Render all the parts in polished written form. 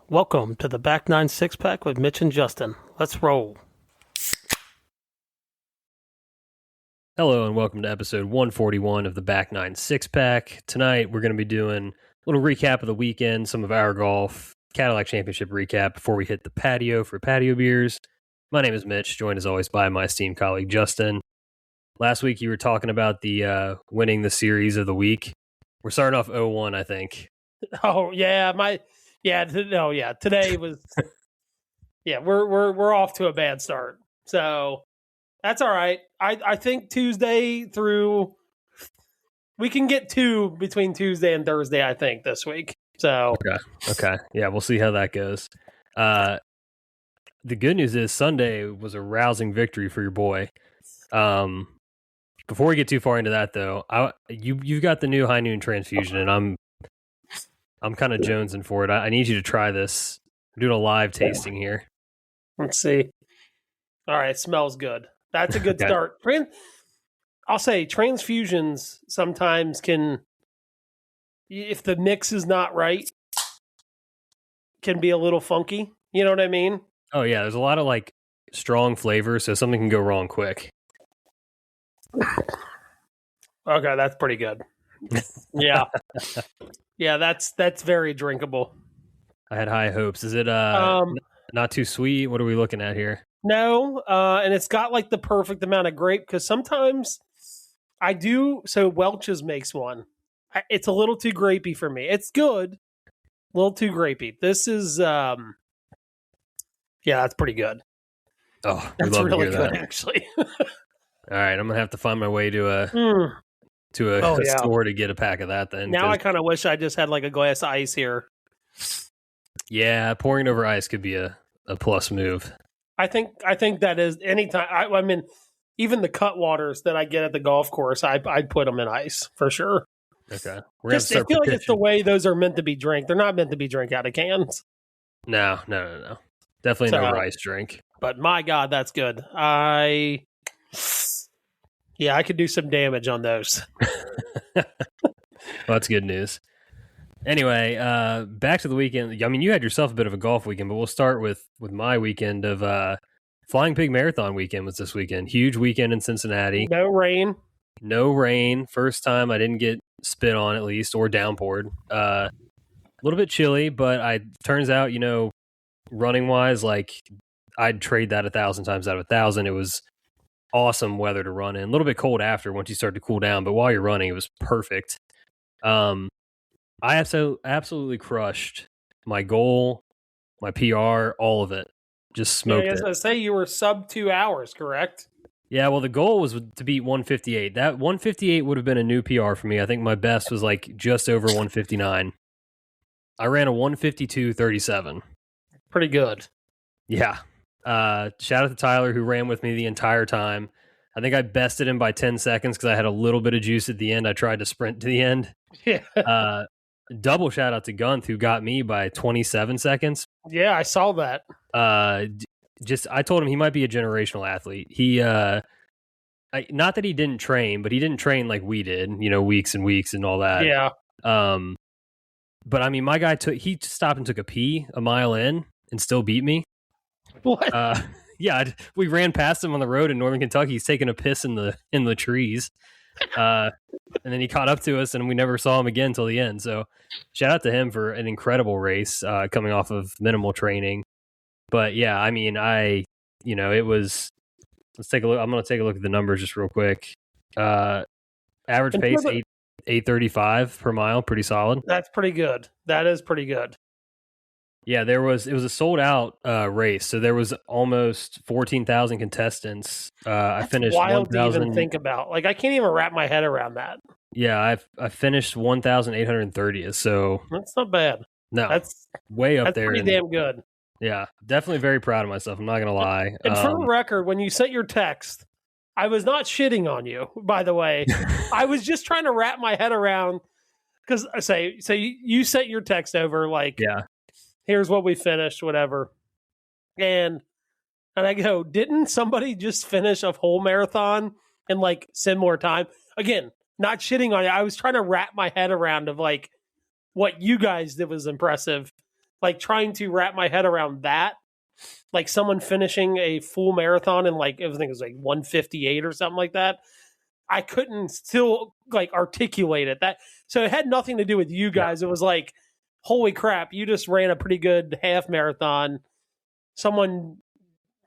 Welcome to the Back Nine Six Pack with Mitch and Justin. Let's roll. Hello and welcome to episode 141 of the Back Nine Six Pack. Tonight we're going to be doing a little recap of the weekend, some of our golf, Cadillac Championship recap before we hit the patio for Patio Beers. My name is Mitch, joined as always by my esteemed colleague Justin. Last week you were talking about the winning the series of the week. We're starting off 0-1, I think. Oh yeah, today was we're off to a bad start. So that's all right. I think Tuesday through we can get two between Tuesday and Thursday, I think, this week. So Okay. Yeah, we'll see how that goes. The good news is Sunday was a rousing victory for your boy. Before we get too far into that though, you've got the new high noon transfusion and I'm kind of jonesing for it. I need you to try this. We're doing a live tasting here. Let's see. All right, it smells good. That's a good start. I'll say transfusions sometimes can, if the mix is not right, can be a little funky. You know what I mean? Oh yeah, there's a lot of like strong flavor, so something can go wrong quick. Okay, that's pretty good. Yeah. Yeah, that's very drinkable. I had high hopes. Is it not too sweet? What are we looking at here? No, and it's got like the perfect amount of grape because sometimes I do. So Welch's makes one. It's a little too grapey for me. It's good, a little too grapey. This is, yeah, that's pretty good. Oh, that's really good, actually. All right, I'm gonna have to find my way to a store to get a pack of that. Then now I kind of wish I just had like a glass of ice here. Yeah, pouring it over ice could be a plus move. I think that is anytime. I mean, even the cut waters that I get at the golf course, I'd put them in ice for sure. Okay, I feel like it's the way those are meant to be drank. They're not meant to be drank out of cans. No. Definitely no rice drink. But my God, that's good. I could do some damage on those. Well, that's good news. Anyway, back to the weekend. I mean, you had yourself a bit of a golf weekend, but we'll start with my weekend of Flying Pig Marathon weekend was this weekend. Huge weekend in Cincinnati. No rain. First time I didn't get spit on, at least, or downpoured. A little bit chilly, but turns out, running wise, like I'd trade that 1,000 times out of 1,000. It was awesome weather to run in. A little bit cold after once you start to cool down, but while you're running, it was perfect. I absolutely crushed my goal, my PR, all of it. Just smoked it. I was going to say you were sub 2 hours, correct? Yeah, well, the goal was to beat 158. That 158 would have been a new PR for me. I think my best was like just over 159. I ran a 152.37. Pretty good. Yeah. Shout out to Tyler who ran with me the entire time. I think I bested him by 10 seconds because I had a little bit of juice at the end. I tried to sprint to the end. Yeah. Double shout out to Guenth who got me by 27 seconds. Yeah, I saw that. I told him he might be a generational athlete. He, not that he didn't train, but he didn't train like we did, weeks and weeks and all that. Yeah. But I mean, my guy he stopped and took a pee a mile in and still beat me. What? Yeah, we ran past him on the road in Northern Kentucky. He's taking a piss in the trees. And then he caught up to us and we never saw him again till the end. So shout out to him for an incredible race, coming off of minimal training. But yeah, I mean, it was, let's take a look. I'm going to take a look at the numbers just real quick. Average pace, 8:35 per mile. Pretty solid. That's pretty good. That is pretty good. Yeah, it was a sold out race. So there was almost 14,000 contestants. I finished wild 1, to even think about. Like I can't even wrap my head around that. Yeah, I finished 1,830th. So that's not bad. No, that's way up there. Pretty damn good. Yeah, definitely very proud of myself. I'm not going to lie. And for the record, when you sent your text, I was not shitting on you, by the way. I was just trying to wrap my head around because you sent your text over like, yeah. Here's what we finished, whatever. And I go, didn't somebody just finish a whole marathon in like similar time? Again, not shitting on you. I was trying to wrap my head around of like what you guys did was impressive. like trying to wrap my head around that. Like someone finishing a full marathon in like, I think it was like 1:58 or something like that. I couldn't still like articulate it. So it had nothing to do with you guys. It was like, holy crap, you just ran a pretty good half marathon. Someone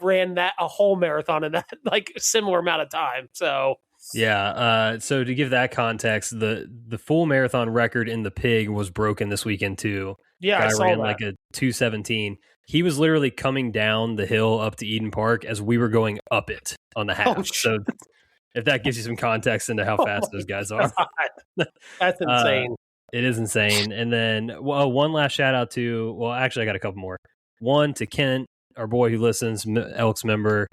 ran a whole marathon in that like similar amount of time. So yeah. So to give that context, the full marathon record in the Pig was broken this weekend too. Yeah, I saw ran that. like a 2:17. He was literally coming down the hill up to Eden Park as we were going up it on the half. So if that gives you some context into how fast those guys are. That's insane. It is insane. And then one last shout out to, well, actually I got a couple more. One to Kent, our boy who listens, Elks member.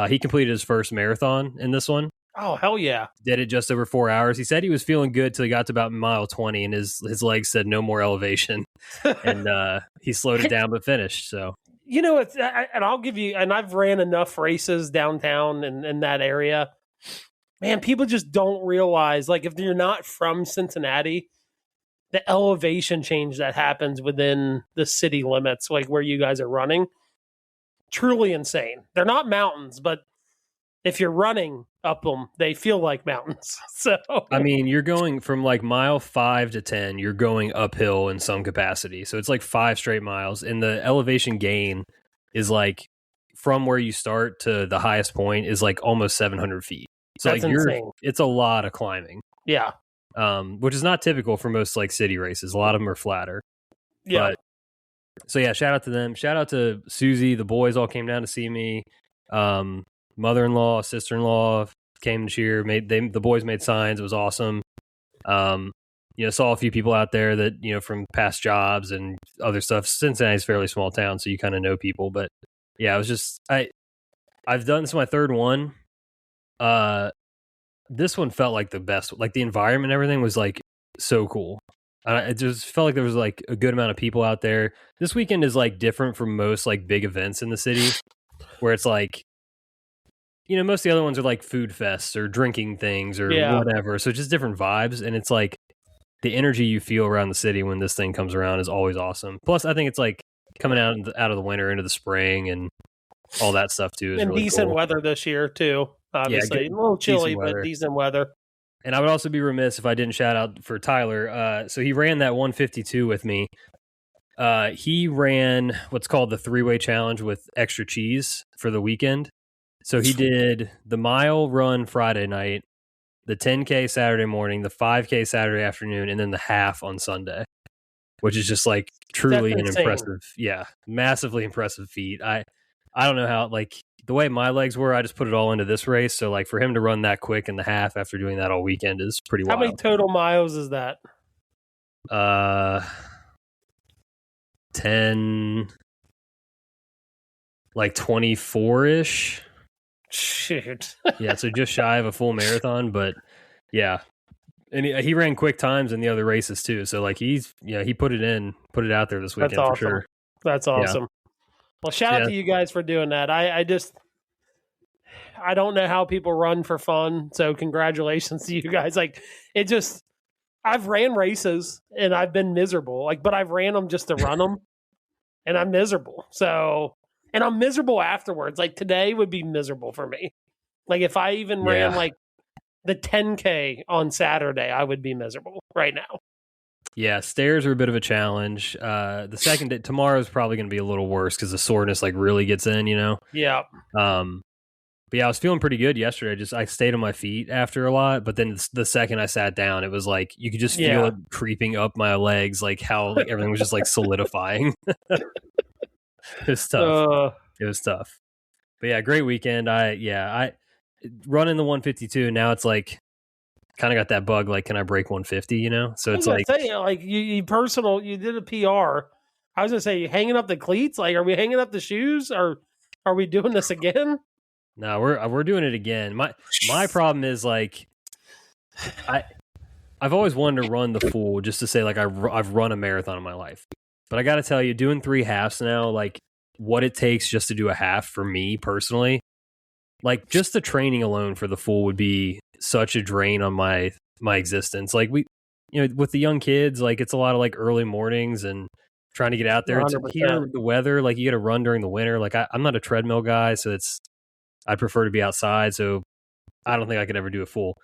He completed his first marathon in this one. Oh, hell yeah. Did it just over 4 hours. He said he was feeling good till he got to about mile 20 and his legs said no more elevation. And he slowed it down but finished. So, you know, and I'll give you, and I've ran enough races downtown and in that area. Man, people just don't realize, like, if you're not from Cincinnati, the elevation change that happens within the city limits, like where you guys are running, truly insane. They're not mountains, but if you're running up them, they feel like mountains. So, I mean, you're going from like mile 5 to 10, you're going uphill in some capacity. So it's like 5 straight miles. And the elevation gain is like from where you start to the highest point is like almost 700 feet. So that's like insane. It's a lot of climbing. Yeah. Which is not typical for most like city races. A lot of them are flatter. Yeah. But, so yeah, shout out to them. Shout out to Susie. The boys all came down to see me. Mother-in-law, sister-in-law came to cheer. The boys made signs. It was awesome. Saw a few people out there that from past jobs and other stuff. Cincinnati's a fairly small town, so you kind of know people. But yeah, it was just I've done this is my third one. This one felt like the best. Like the environment, and everything was like so cool. It just felt like there was like a good amount of people out there. This weekend is like different from most like big events in the city, where it's like, most of the other ones are like food fests or drinking things or whatever. So just different vibes, and it's like the energy you feel around the city when this thing comes around is always awesome. Plus, I think it's like coming out of the winter into the spring and all that stuff too. Is and really decent cool. weather this year too. Obviously, a little chilly, but decent weather. And I would also be remiss if I didn't shout out for Tyler. So he ran that 152 with me. He ran what's called the 3-way challenge with extra cheese for the weekend. So he did the mile run Friday night, the 10K Saturday morning, the 5K Saturday afternoon, and then the half on Sunday, which is just like truly an impressive, massively impressive feat. I don't know how, like, the way my legs were, I just put it all into this race. So, like, for him to run that quick in the half after doing that all weekend is pretty wild. How many total miles is that? 10, like 24-ish. Shoot. Yeah, so just shy of a full marathon, but yeah. And he ran quick times in the other races too. So, like, he put it out there this weekend. That's awesome. For sure. That's awesome. Yeah. Well, shout out to you guys for doing that. I don't know how people run for fun, so congratulations to you guys. Like, I've ran races and I've been miserable. Like, but I've ran them just to run them, and I'm miserable. So, and I'm miserable afterwards. Like, today would be miserable for me. Like, if I even ran like the 10K on Saturday, I would be miserable right now. Yeah, stairs are a bit of a challenge. The second day, tomorrow is probably going to be a little worse because the soreness like really gets in, Yeah. But yeah, I was feeling pretty good yesterday. I stayed on my feet after a lot, but then the second I sat down, it was like you could just feel it creeping up my legs, like how like everything was just like solidifying. It was tough. It was tough. But yeah, great weekend. I running the 152. Now it's like, kind of got that bug, like, can I break 150, So it's like, you did a PR. I was gonna say, you hanging up the cleats? Like, are we hanging up the shoes, or are we doing this again? No, we're doing it again. My problem is like, I've always wanted to run the full just to say like I've run a marathon in my life, but I got to tell you, doing 3 halves now, like what it takes just to do a half for me personally, like just the training alone for the full would be such a drain on my existence. Like with the young kids, like it's a lot of like early mornings and trying to get out there. 100%. Here, the weather, like you get to run during the winter. Like I'm not a treadmill guy, so I prefer to be outside. So I don't think I could ever do it full.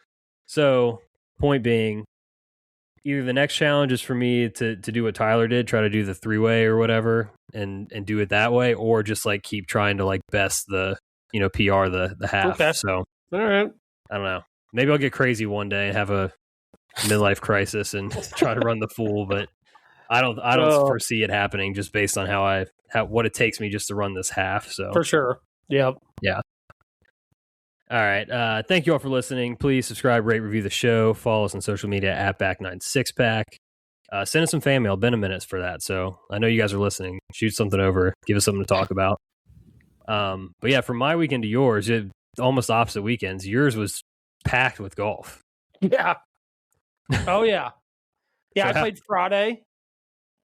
So point being, either the next challenge is for me to do what Tyler did, try to do the 3-way or whatever, and do it that way, or just like keep trying to like best the PR the half. Okay. So All right. I don't know. Maybe I'll get crazy one day and have a midlife crisis and try to run the full, but I don't foresee it happening just based on how what it takes me just to run this half. So for sure. Yep. Yeah. All right. Thank you all for listening. Please subscribe, rate, review the show. Follow us on social media at Back96Pack. Send us some fan mail. Been a minute for that. So I know you guys are listening. Shoot something over. Give us something to talk about. But yeah, from my weekend to yours, almost opposite weekends. Yours was packed with golf. Yeah. Oh, yeah. Yeah, I played Friday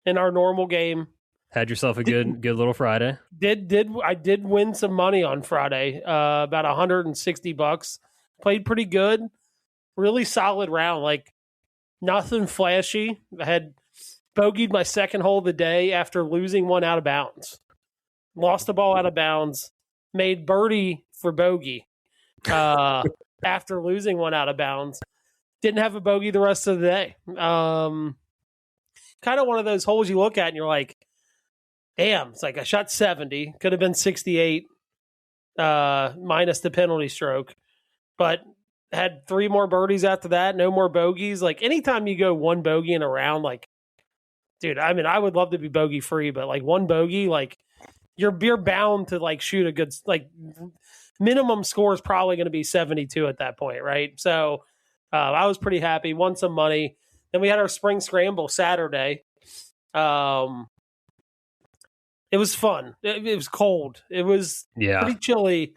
in our normal game. Had yourself a good little Friday. I did win some money on Friday, about $160. Played pretty good. Really solid round, like nothing flashy. I had bogeyed my second hole of the day after losing one out of bounds. Lost the ball out of bounds. Made birdie for bogey after losing one out of bounds. Didn't have a bogey the rest of the day. Kind of one of those holes you look at and you're like, damn, it's like I shot 70. Could have been 68 minus the penalty stroke. But had 3 more birdies after that. No more bogeys. Like anytime you go one bogey in a round, like, dude, I mean, I would love to be bogey free, but like one bogey, like you're bound to like shoot a good, like minimum score is probably going to be 72 at that point. Right. So I was pretty happy, won some money. Then we had our spring scramble Saturday. It was fun. It was cold. It was pretty chilly.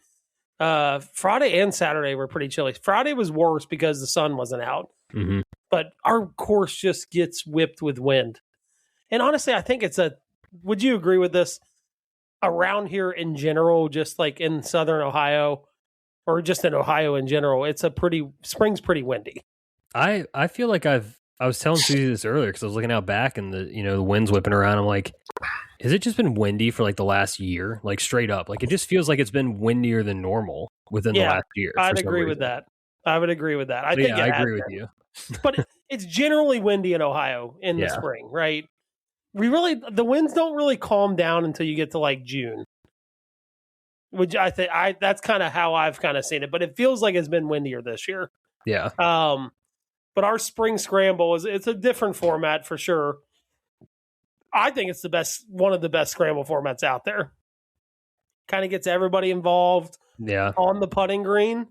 Friday and Saturday were pretty chilly. Friday was worse because the sun wasn't out. Mm-hmm. But our course just gets whipped with wind. And honestly, I think would you agree with this? Around here in general, just like in Southern Ohio or just in Ohio in general, spring's pretty windy. I feel like I was telling Susie this earlier because I was looking out back and the wind's whipping around. I'm like, has it just been windy for like the last year? Like straight up. Like it just feels like it's been windier than normal within the last year. I'd agree with that. I would agree with that. I think I agree with you. But it's generally windy in Ohio in the spring, right? The winds don't really calm down until you get to like June. Which I think that's kind of how I've kind of seen it, but it feels like it's been windier this year. Yeah. But our spring scramble it's a different format for sure. I think it's one of the best scramble formats out there. Kind of gets everybody involved. Yeah. On the putting green.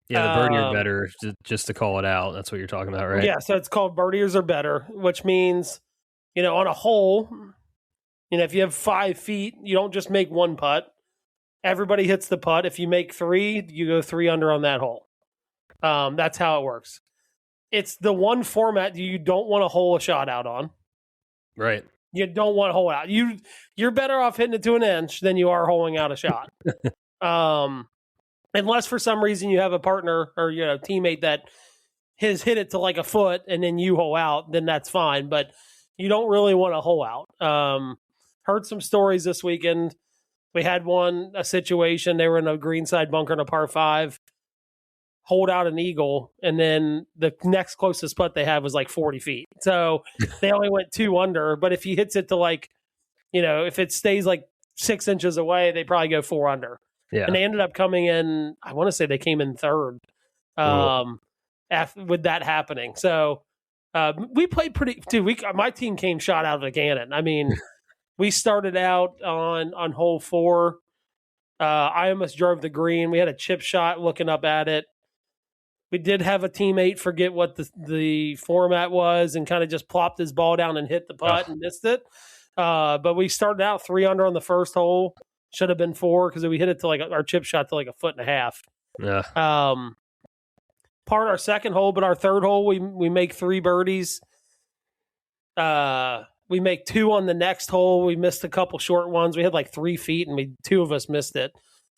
Yeah, the birdier better, just to call it out. That's what you're talking about, right? Yeah, so it's called birdiers are better, which means, on a hole, if you have 5 feet, you don't just make one putt. Everybody hits the putt. If you make 3, you go 3 under on that hole. That's how it works. It's the one format you don't want to hole a shot out on. Right. You don't want to hole out. You're better off hitting it to an inch than you are holing out a shot. Unless for some reason you have a partner or teammate that has hit it to like a foot and then you hole out, then that's fine. But you don't really want to hole out. Heard some stories this weekend. We had a situation. They were in a greenside bunker in a par 5, hold out an eagle, and then the next closest putt they had was like 40 feet. So they only went 2 under. But if he hits it to like, if it stays like 6 inches away, they probably go 4 under. Yeah. And they ended up coming in, I want to say they came in 3rd with that happening. So we played my team came shot out of the cannon. I mean, we started out on hole 4. I almost drove the green. We had a chip shot looking up at it. We did have a teammate forget what the format was and kind of just plopped his ball down and hit the putt and missed it. But we started out 3 under on the first hole. Should have been 4 because we hit it to like our chip shot to like 1.5 feet. Yeah. Part our second hole, but our third hole we make 3 birdies. We make 2 on the next hole. We missed a couple short ones. We had like 3 feet, and 2 of us missed it.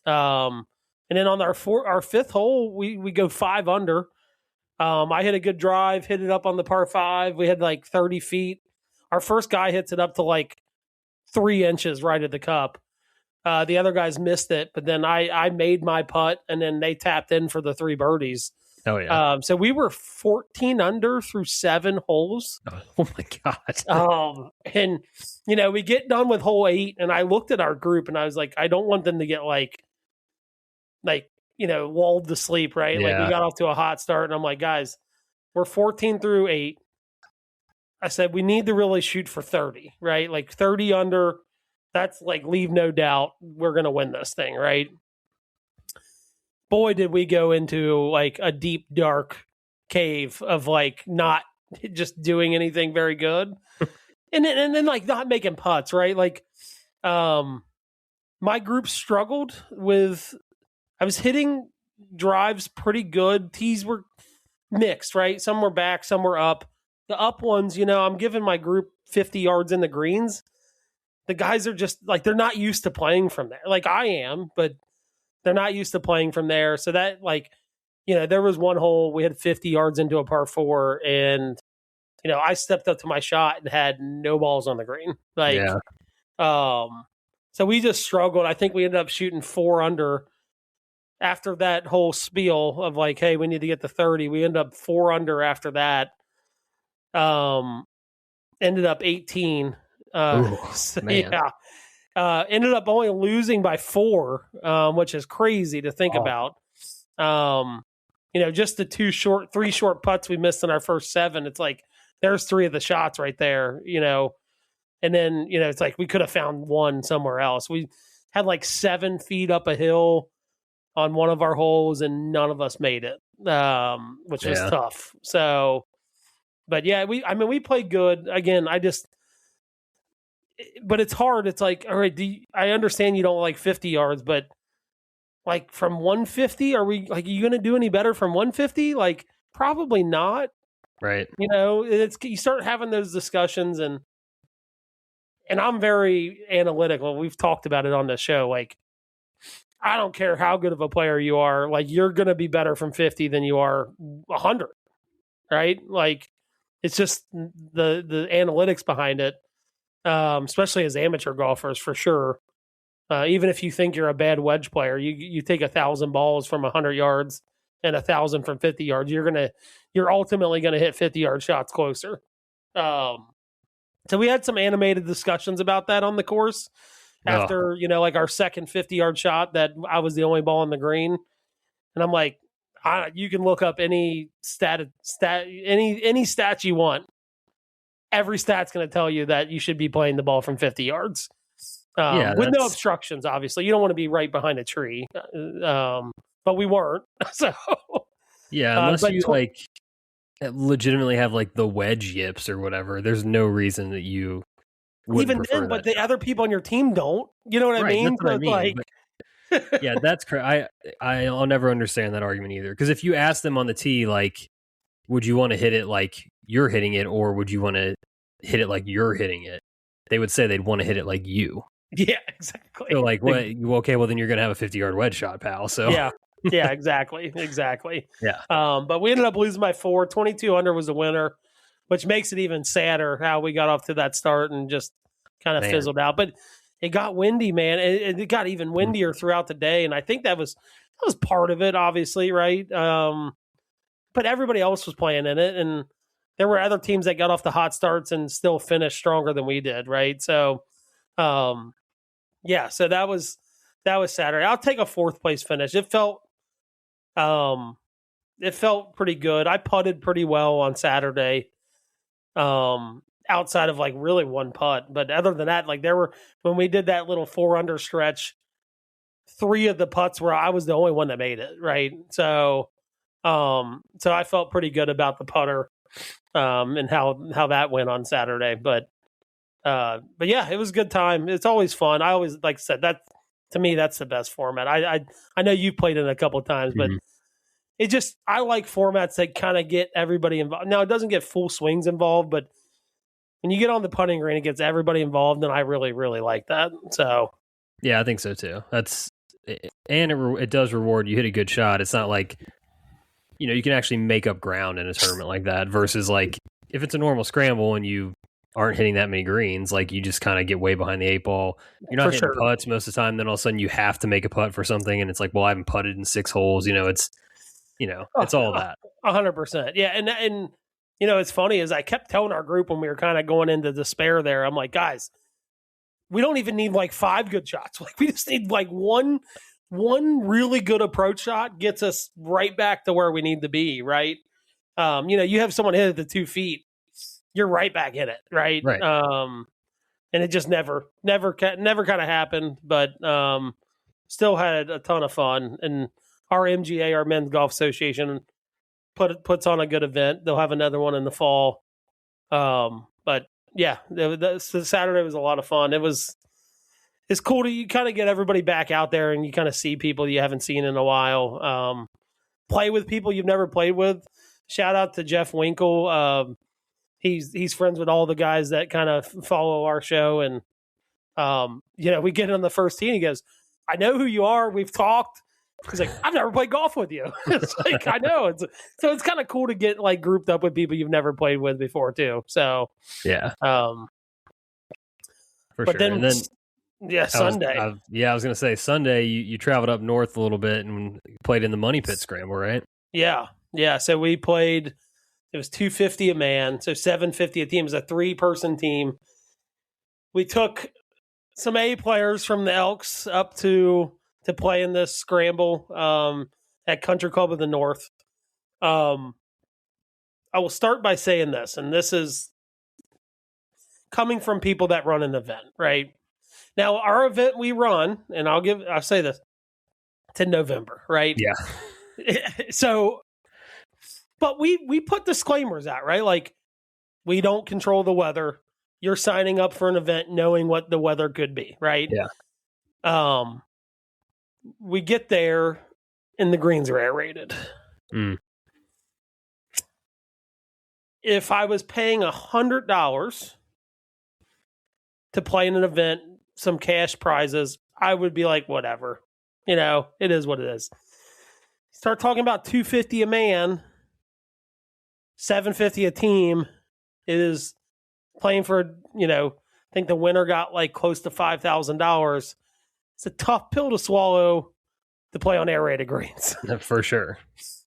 And then on our 5th hole, we go 5 under. I hit a good drive, hit it up on the par 5. We had like 30 feet. Our first guy hits it up to like 3 inches right at the cup. The other guys missed it, but then I made my putt, and then they tapped in for the 3 birdies. Oh, yeah. So we were 14 under through 7 holes. Oh my God. And, we get done with hole 8, and I looked at our group, and I was like, I don't want them to get lulled to sleep, right? Yeah. Like, we got off to a hot start, and I'm like, guys, we're 14 through 8. I said, we need to really shoot for 30, right? Like 30 under, that's like leave no doubt we're going to win this thing, right? Boy, did we go into like a deep, dark cave of like not just doing anything very good. and then like not making putts, right? Like, my group struggled with, I was hitting drives pretty good. Tees were mixed, right? Some were back, some were up. The up ones, I'm giving my group 50 yards in the greens. The guys are just like, they're not used to playing from there. Like I am, but they're not used to playing from there. So that there was one hole, we had 50 yards into a par 4, and, I stepped up to my shot and had no balls on the green. So we just struggled. I think we ended up shooting 4 under after that whole spiel of like, hey, we need to get to 30. We ended up 4 under after that. Ended up 18. Ended up only losing by 4, which is crazy to think about. Just the 3 short putts we missed in our first 7. It's like, there's 3 of the shots right there, and then, it's like we could have found 1 somewhere else. We had like 7 feet up a hill on one of our holes, and none of us made it, which was tough. So, but yeah, we played good. Again, but it's hard. It's like, all right, I understand you don't like 50 yards, but like from 150, are you going to do any better from 150? Like, probably not. Right. You start having those discussions, and I'm very analytical. We've talked about it on the show. Like, I don't care how good of a player you are. Like, you're going to be better from 50 than you are 100. Right. Like, it's just the analytics behind it. Especially as amateur golfers, for sure. Even if you think you're a bad wedge player, you take 1,000 balls from 100 yards and 1,000 from 50 yards, you're ultimately going to hit 50-yard shots closer. So we had some animated discussions about that on the course after, like our second 50-yard shot that I was the only ball on the green. And I'm like, you can look up any any stat you want. Every stat's going to tell you that you should be playing the ball from 50 yards. With no obstructions, obviously. You don't want to be right behind a tree. But we weren't. So yeah, unless you legitimately have like the wedge yips or whatever, there's no reason that you wouldn't even then, but the other people on your team don't. You know what I mean? That's what I mean. Yeah, that's crazy. I'll never understand that argument either. Because if you ask them on the tee, like, would you want to hit it like you're hitting it, or would you want to hit it like you're hitting it? They would say they'd want to hit it like you. Yeah, exactly. So like, what? Okay, well then you're gonna have a 50-yard wedge shot, pal. So yeah, exactly. Yeah. But we ended up losing by 4. 22 under was the winner, which makes it even sadder how we got off to that start and just kind of fizzled out. But it got windy, man. It got even windier throughout the day, and I think that was part of it, obviously, right? But everybody else was playing in it, and there were other teams that got off the hot starts and still finished stronger than we did, right? So, so that was Saturday. I'll take a 4th place finish. It felt pretty good. I putted pretty well on Saturday, outside of like really one putt. But other than that, like when we did that little 4 under stretch, 3 of the putts were I was the only one that made it, right? So I felt pretty good about the putter, and how that went on Saturday. But yeah, it was a good time. It's always fun. I always, like I said, that to me, that's the best format. I know you've played it a couple of times, but I like formats that kind of get everybody involved. Now, it doesn't get full swings involved, but when you get on the putting green, it gets everybody involved, and I really, really like that. So yeah, I think so too. It does reward you hit a good shot. It's not like, you can actually make up ground in a tournament like that versus like if it's a normal scramble and you aren't hitting that many greens, like you just kind of get way behind the 8 ball. You're not hitting putts most of the time. Then all of a sudden you have to make a putt for something, and it's like, well, I haven't putted in 6 holes. It's all that. 100%. Yeah, and it's funny is I kept telling our group when we were kind of going into despair there. I'm like, guys, we don't even need like 5 good shots. Like we just need like one really good approach shot gets us right back to where we need to be, right? You have someone hit at the 2 feet, you're right back in it, right? Right. And it just never kind of happened, but still had a ton of fun. And our MGA, our Men's Golf Association, puts on a good event. They'll have another one in the fall. But yeah, the Saturday was a lot of fun. It's cool to you kind of get everybody back out there and you kind of see people you haven't seen in a while. Play with people you've never played with. Shout out to Jeff Winkle. He's friends with all the guys that kind of follow our show. And, we get on the first tee and he goes, I know who you are. We've talked. He's like, I've never played golf with you. It's like, I know. So it's kind of cool to get like grouped up with people you've never played with before too. So, yeah. For sure. Then Sunday. I was going to say Sunday, you traveled up north a little bit and played in the Money Pit Scramble, right? Yeah. Yeah. So we played, it was $250 a man. So $750 a team. It was a 3-person team. We took some A players from the Elks up to play in this scramble at Country Club of the North. I will start by saying this, and this is coming from people that run an event, right? Now, our event we run, and I'll say this, it's in November, right? Yeah. So, but we put disclaimers out, right? Like, we don't control the weather. You're signing up for an event knowing what the weather could be, right? Yeah. We get there and the greens are aerated. If I was paying $100 to play in an event, some cash prizes, I would be like, whatever. It is what it is. Start talking about $250 a man, $750 a team. It is playing for, I think the winner got like close to $5,000. It's a tough pill to swallow to play on aerated greens. For sure.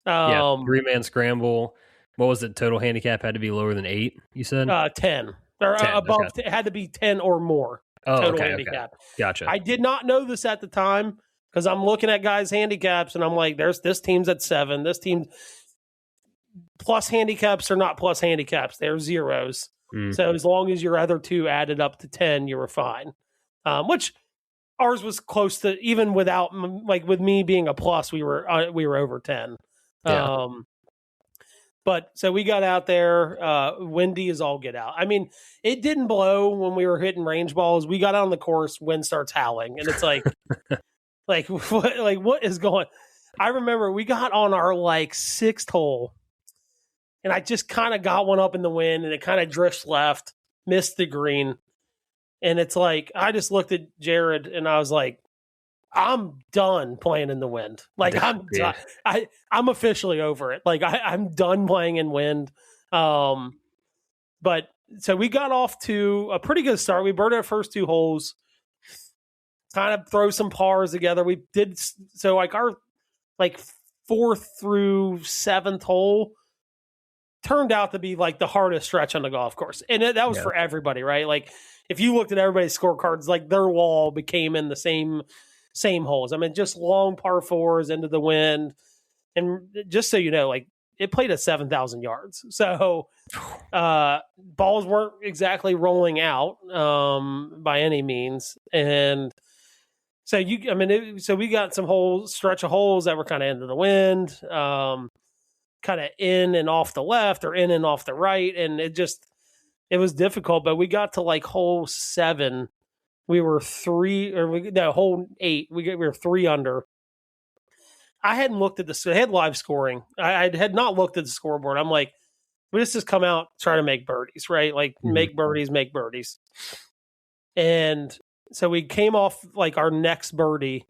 3-man scramble. What was it? Total handicap had to be lower than 8, you said? 10. Or 10, above. Okay. It had to be 10 or more. Total handicap. Okay. Gotcha. I did not know this at the time because I'm looking at guys' handicaps and I'm like, this team's at 7. This team plus handicaps are not plus handicaps. They're zeros. So as long as your other 2 added up to 10, you were fine. Which ours was close to, even without, like with me being a plus, we were over 10. Yeah. But so we got out there, windy as all get out. I mean, it didn't blow when we were hitting range balls. We got out on the course, wind starts howling, and it's like, what is going? I remember we got on our 6th hole, and I just kind of got one up in the wind, and it kind of drifts left, missed the green, and it's like I just looked at Jared, and I was like, I'm done playing in the wind. I'm done. I'm officially over it. I'm done playing in wind. But so we got off to a pretty good start. We birdied our first 2 holes, kind of throw some pars together. We did so our 4th through 7th hole turned out to be the hardest stretch on the golf course. And that was for everybody, right? If you looked at everybody's scorecards, their wall became in the same holes. I mean, just long par 4s into the wind. And just so you know, it played at 7,000 yards. So balls weren't exactly rolling out by any means. And so so we got some stretch of holes that were kind of into the wind, kind of in and off the left or in and off the right. And it was difficult, but we got to hole 7. We were hole 8. We were 3 under. I hadn't looked at I had live scoring. I had not looked at the scoreboard. I'm like, let's just come out, try to make birdies, right? Make birdies. And so we came off our next birdie.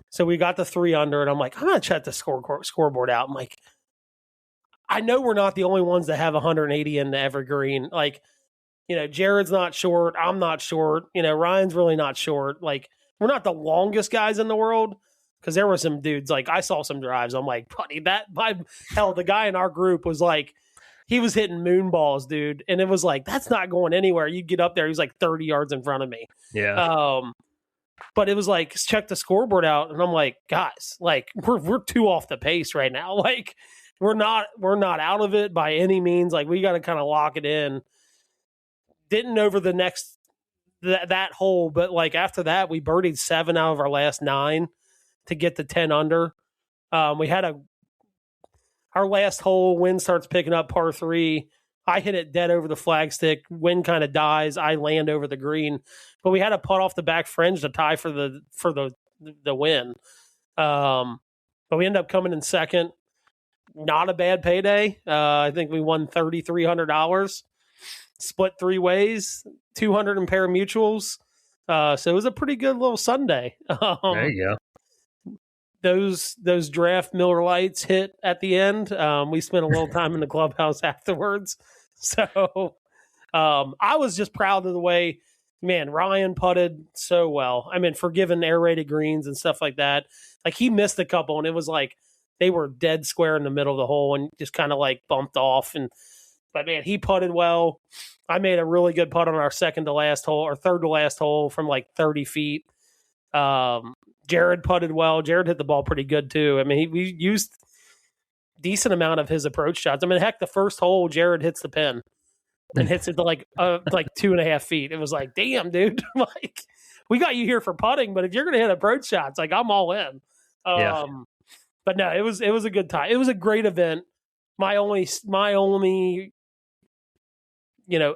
So we got the 3 under, and I'm like, I'm going to check the scoreboard out. I'm like, I know we're not the only ones that have 180 in the evergreen. Jared's not short. I'm not short. Ryan's really not short. Like, we're not the longest guys in the world, because there were some dudes, like, I saw some drives. I'm like, buddy, the guy in our group was like, he was hitting moon balls, dude. And it was like, that's not going anywhere. You get up there, he's like 30 yards in front of me. Yeah. But it was like, check the scoreboard out. And I'm like, guys, like, we're too off the pace right now. Like, we're not out of it by any means. Like, we got to kind of lock it in. Didn't over the next that hole, but like after that, we birdied 7 out of our last 9 to get to 10 under. We had our last hole, wind starts picking up, par 3. I hit it dead over the flagstick. Wind kind of dies. I land over the green, but we had to putt off the back fringe to tie for the win. But we ended up coming in second. Not a bad payday. I think we won $3,300. Split 3 ways, 200 in pari-mutuals. So it was a pretty good little Sunday. There you go. Those draft Miller Lights hit at the end. We spent a little time in the clubhouse afterwards. So I was just proud of the way, man, Ryan putted so well. I mean, for giving air-rated greens and stuff like that. Like, he missed a couple, and it was like they were dead square in the middle of the hole and just kind of like bumped off. But man, he putted well. I made a really good putt on our third to last hole from like 30 feet. Jared putted well. Jared hit the ball pretty good too. I mean, we used decent amount of his approach shots. I mean, heck, the first hole, Jared hits the pin and hits it to like 2.5 feet. It was like, damn, dude, like, we got you here for putting, but if you're going to hit approach shots, like, I'm all in. But no, it was a good time. It was a great event. My only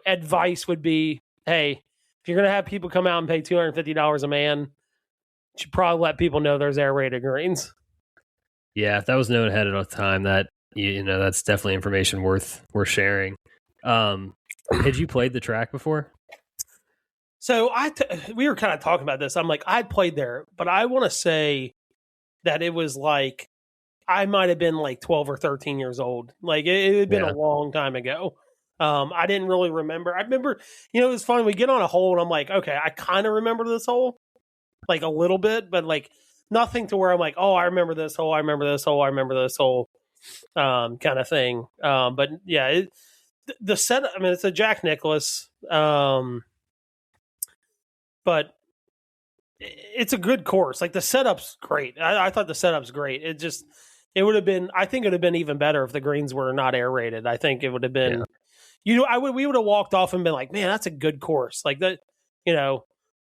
advice would be, hey, if you're going to have people come out and pay $250 a man, you should probably let people know there's air-rated greens. Yeah, if that was known ahead of time, that that's definitely information worth sharing. Had you played the track before? So we were kind of talking about this. I'm like, I'd played there, but I want to say that it was like I might have been like 12 or 13 years old. Like, it had been a long time ago. I didn't really remember. I remember, it was fun. We get on a hole and I'm like, okay, I kind of remember this hole, like a little bit, but like nothing to where I'm like, oh, I remember this hole. I remember this hole. I remember this hole, kind of thing. But yeah, the setup, I mean, it's a Jack Nicklaus, but it's a good course. Like, the setup's great. I thought the setup's great. I think it would have been even better if the greens were not air rated. I think it would have been, we would have walked off and been like, man, that's a good course. Like, that,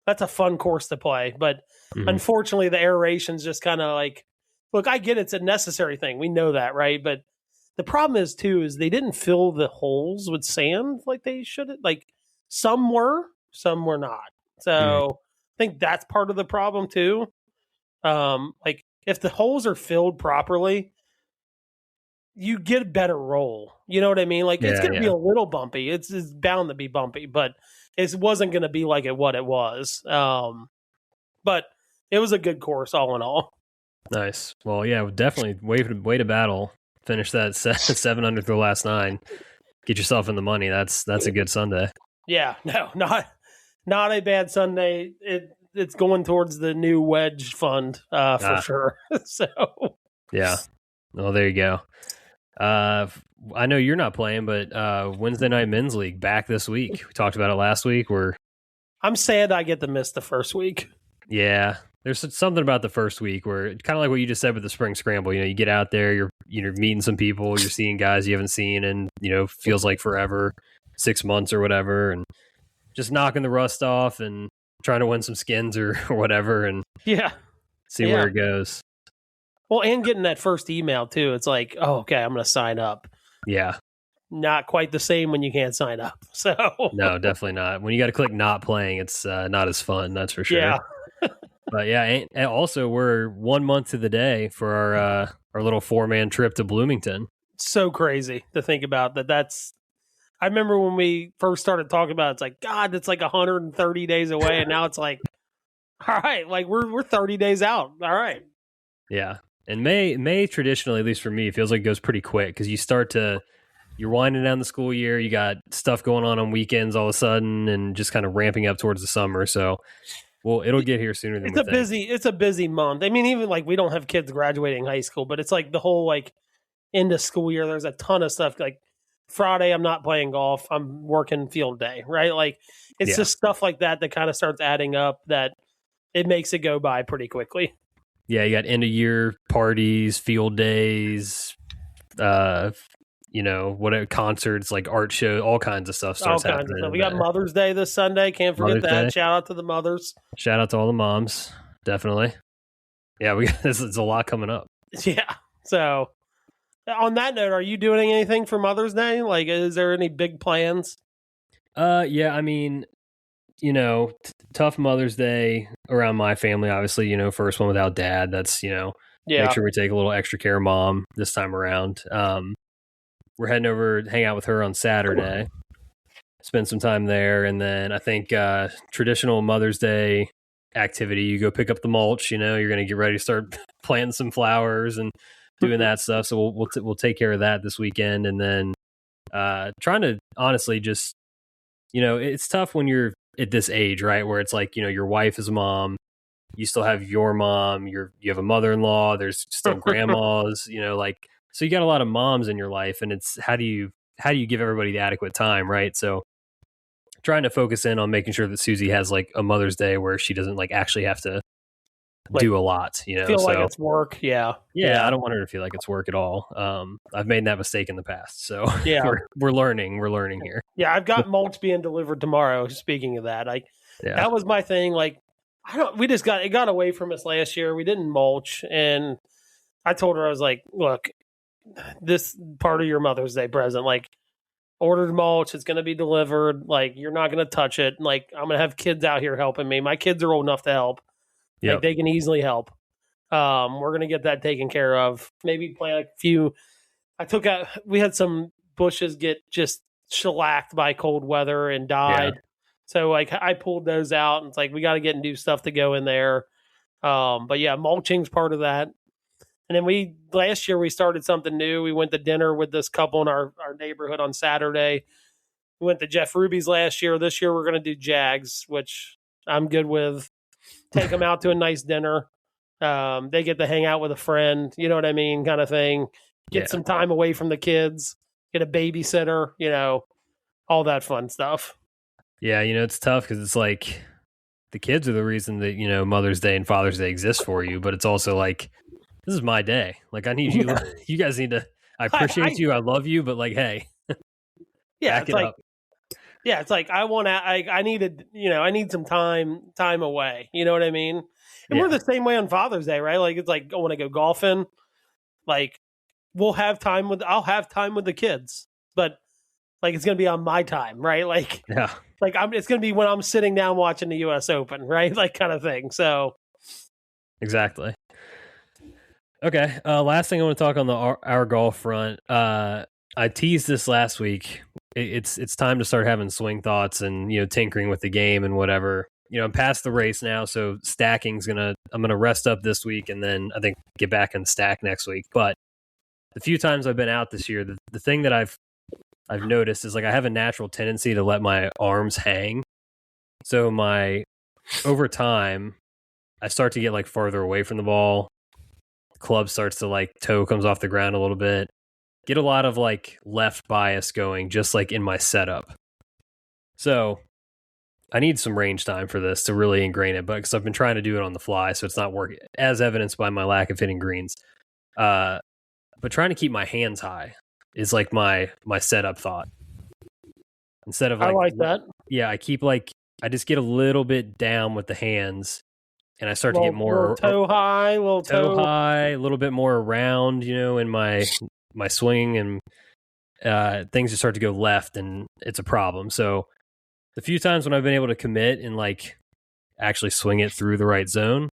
that's a fun course to play. But unfortunately, the aeration's just kind of like, look, I get it's a necessary thing. We know that, right? But the problem is they didn't fill the holes with sand like they should. Like, some were not. So I think that's part of the problem too. Like, if the holes are filled properly, you get a better roll. You know what I mean? Like, it's going to be a little bumpy. It's bound to be bumpy, but it wasn't going to be like what it was. But it was a good course all in all. Nice. Well, yeah, definitely way to battle. Finish that 7 under the last 9. Get yourself in the money. That's a good Sunday. Yeah, no, not a bad Sunday. It's going towards the new wedge fund for sure. So yeah. Well, there you go. I know you're not playing, but Wednesday Night Men's League back this week. We talked about it last week. I'm sad I get to miss the first week. Yeah, there's something about the first week where, kind of like what you just said with the spring scramble. You get out there, you're meeting some people, you're seeing guys you haven't seen, and feels like forever, 6 months or whatever, and just knocking the rust off and trying to win some skins or whatever, and see where it goes. Well, and getting that first email too. It's like, oh, okay, I'm going to sign up. Yeah. Not quite the same when you can't sign up. So no, definitely not. When you got to click not playing, it's not as fun. That's for sure. Yeah. But yeah, and also we're 1 month to the day for our little 4-man trip to Bloomington. So crazy to think about that. I remember when we first started talking about it, it's like, God, it's like 130 days away. And now it's like, all right, like we're 30 days out. All right. Yeah. And May traditionally, at least for me, feels like it goes pretty quick because you start to you're winding down the school year. You got stuff going on weekends all of a sudden, and just kind of ramping up towards the summer. So, well, it'll get here sooner than we think. It's a busy month. I mean, even like we don't have kids graduating high school, but it's like the whole like end of school year. There's a ton of stuff. Like Friday, I'm not playing golf. I'm working field day, right? Like it's just stuff like that kind of starts adding up that it makes it go by pretty quickly. Yeah, you got end of year parties, field days, what concerts, like art show, all kinds of stuff starts happening. We got Mother's Day this Sunday. Can't forget that. Shout out to the mothers. Shout out to all the moms. Definitely. Yeah, this is a lot coming up. Yeah. So on that note, are you doing anything for Mother's Day? Like, is there any big plans? Yeah, I mean, tough Mother's Day around my family, obviously, first one without dad. That's, make sure we take a little extra care of mom this time around. We're heading over to hang out with her on Saturday, spend some time there. And then I think traditional Mother's Day activity, you go pick up the mulch, you're going to get ready to start planting some flowers and doing that stuff. So we'll take care of that this weekend. And then trying to honestly just, it's tough when you're at this age, right? Where it's like, your wife is a mom, you still have your mom, you have a mother-in-law, there's still grandmas, so you got a lot of moms in your life, and it's how do you give everybody the adequate time, right? So trying to focus in on making sure that Susie has like a Mother's Day where she doesn't like actually have to do a lot, feel like it's work. Yeah. I don't want her to feel like it's work at all. I've made that mistake in the past, so yeah, we're learning here. Yeah, I've got mulch being delivered tomorrow. Speaking of that, that was my thing. Like, it got away from us last year. We didn't mulch, and I told her, I was like, look, this part of your Mother's Day present, like, ordered mulch, it's going to be delivered. Like, you're not going to touch it. Like, I'm going to have kids out here helping me. My kids are old enough to help. Yep. Like, they can easily help. We're going to get that taken care of. Maybe plant a few. We had some bushes get just shellacked by cold weather and died. Yeah. So like I pulled those out, and it's like we got to get new stuff to go in there. But yeah, mulching's part of that. And then last year we started something new. We went to dinner with this couple in our neighborhood on Saturday. We went to Jeff Ruby's last year. This year we're going to do Jags, which I'm good with. Take them out to a nice dinner. They get to hang out with a friend, you know what I mean, kind of thing. Get some time away from the kids. Get a babysitter, all that fun stuff. Yeah, it's tough because it's like the kids are the reason that, Mother's Day and Father's Day exist for you, but it's also like, this is my day. Like, I need you. You guys need to, I appreciate you. I love you, but like, hey, back it up. Yeah, it's like I need some time away. You know what I mean? And we're the same way on Father's Day, right? Like, it's like I want to go golfing. Like, I'll have time with the kids, but like it's gonna be on my time, right? Like, it's gonna be when I'm sitting down watching the U.S. Open, right? Like, kind of thing. So, exactly. Okay. Last thing I want to talk on our golf front. I teased this last week. It's time to start having swing thoughts and tinkering with the game and whatever. I'm past the race now, so I'm gonna rest up this week and then I think get back and stack next week. But the few times I've been out this year, the thing that I've noticed is like I have a natural tendency to let my arms hang. So over time, I start to get like farther away from the ball. The club starts to like toe comes off the ground a little bit. Get a lot of like left bias going just like in my setup. So I need some range time for this to really ingrain it, but because I've been trying to do it on the fly, so it's not working, as evidenced by my lack of hitting greens. But trying to keep my hands high is like my setup thought. Instead of like, I like that. Yeah, I just get a little bit down with the hands, and I start to get more toe high, a little bit more around, in my swing, and things just start to go left, and it's a problem. So the few times when I've been able to commit and like actually swing it through the right zone,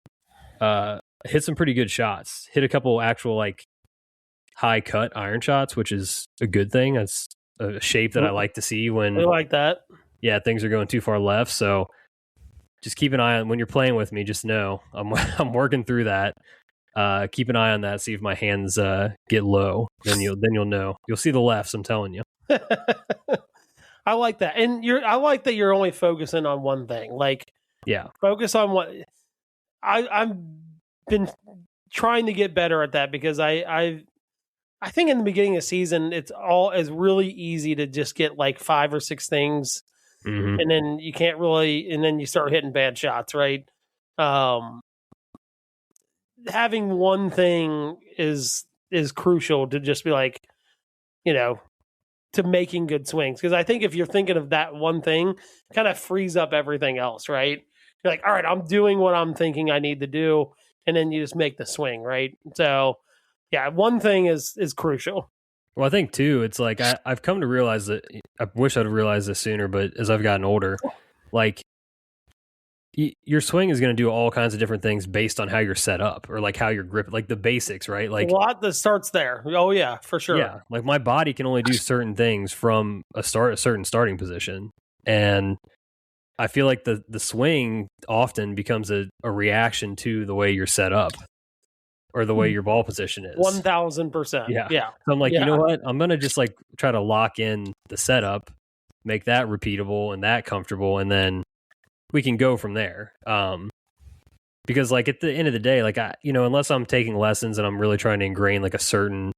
hit some pretty good shots. Hit a couple actual like high cut iron shots, which is a good thing. That's a shape that I like to see when I like that. Yeah, things are going too far left. So just keep an eye on when you're playing with me. Just know I'm working through that. keep an eye on that. See if my hands get low. Then you'll know. You'll see the lefts. I'm telling you. I like that, and I like that you're only focusing on one thing. Like, focus on what I've been trying to get better at that because I think in the beginning of the season it's really easy to just get like 5 or 6 things, and then you can't really, and then you start hitting bad shots, right? Having one thing is crucial to just be like, to making good swings. Because I think if you're thinking of that one thing, it kind of frees up everything else, right? You're like, all right, I'm doing what I'm thinking I need to do, and then you just make the swing, right? So, yeah, one thing is crucial. Well, I think too, it's like I've come to realize that I wish I'd realized this sooner, but as I've gotten older, like your swing is going to do all kinds of different things based on how you're set up or like how you're grip, like the basics, right? Like a lot that starts there. Oh yeah, for sure. Yeah, like my body can only do certain things from a certain starting position, and I feel like the swing often becomes a reaction to the way you're set up or the way your ball position is. 1,000%. Yeah. So I'm like, you know what? I'm gonna just like try to lock in the setup, make that repeatable and that comfortable, and then we can go from there. Because like at the end of the day, like unless I'm taking lessons and I'm really trying to ingrain like a certain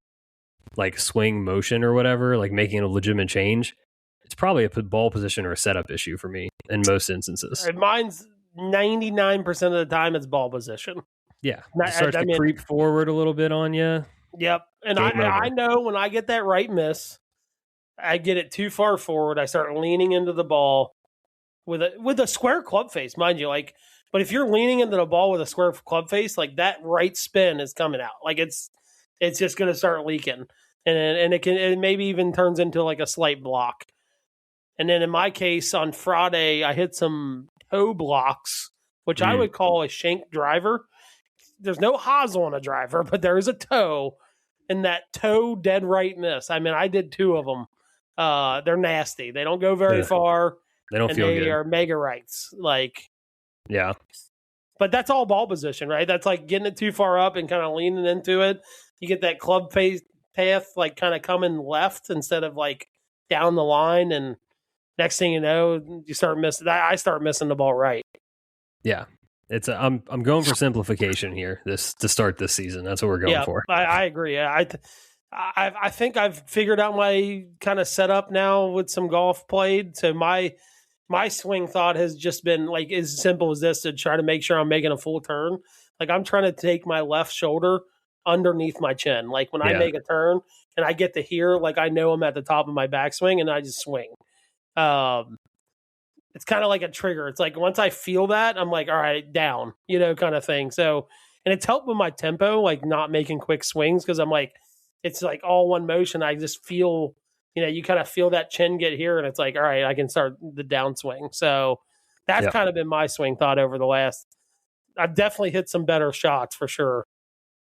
like swing motion or whatever, like making a legitimate change, it's probably a ball position or a setup issue for me in most instances. Mine's 99% of the time it's ball position. Yeah, it starts to creep forward a little bit on you. Yep, and I know when I get that right miss, I get it too far forward. I start leaning into the ball with a square club face, mind you. Like, but if you're leaning into the ball with a square club face, like that right spin is coming out. Like it's just going to start leaking, and it maybe even turns into like a slight block. And then in my case on Friday, I hit some toe blocks, which I would call a shank driver. There's no hosel on a driver, but there is a toe, and that toe dead right miss. I mean, I did 2 of them. They're nasty. They don't go very far. They don't feel good. They are mega rights. Like, yeah. But that's all ball position, right? That's like getting it too far up and kind of leaning into it. You get that club face path like kind of coming left instead of like down the line, and next thing you know, you start missing. I start missing the ball right. Yeah, I'm going for simplification here. To start this season, that's what we're going for. I agree. I think I've figured out my kind of setup now with some golf played. So my swing thought has just been like as simple as this, to try to make sure I'm making a full turn. Like I'm trying to take my left shoulder underneath my chin. Like when I make a turn and I get to here, like I know I'm at the top of my backswing and I just swing. It's kind of like a trigger. It's like once I feel that, I'm like, all right, down, kind of thing. So, and it's helped with my tempo, like not making quick swings, because I'm like, it's like all one motion. I just feel, you kind of feel that chin get here, and it's like, all right, I can start the downswing. So that's kind of been my swing thought over the last. I've definitely hit some better shots for sure.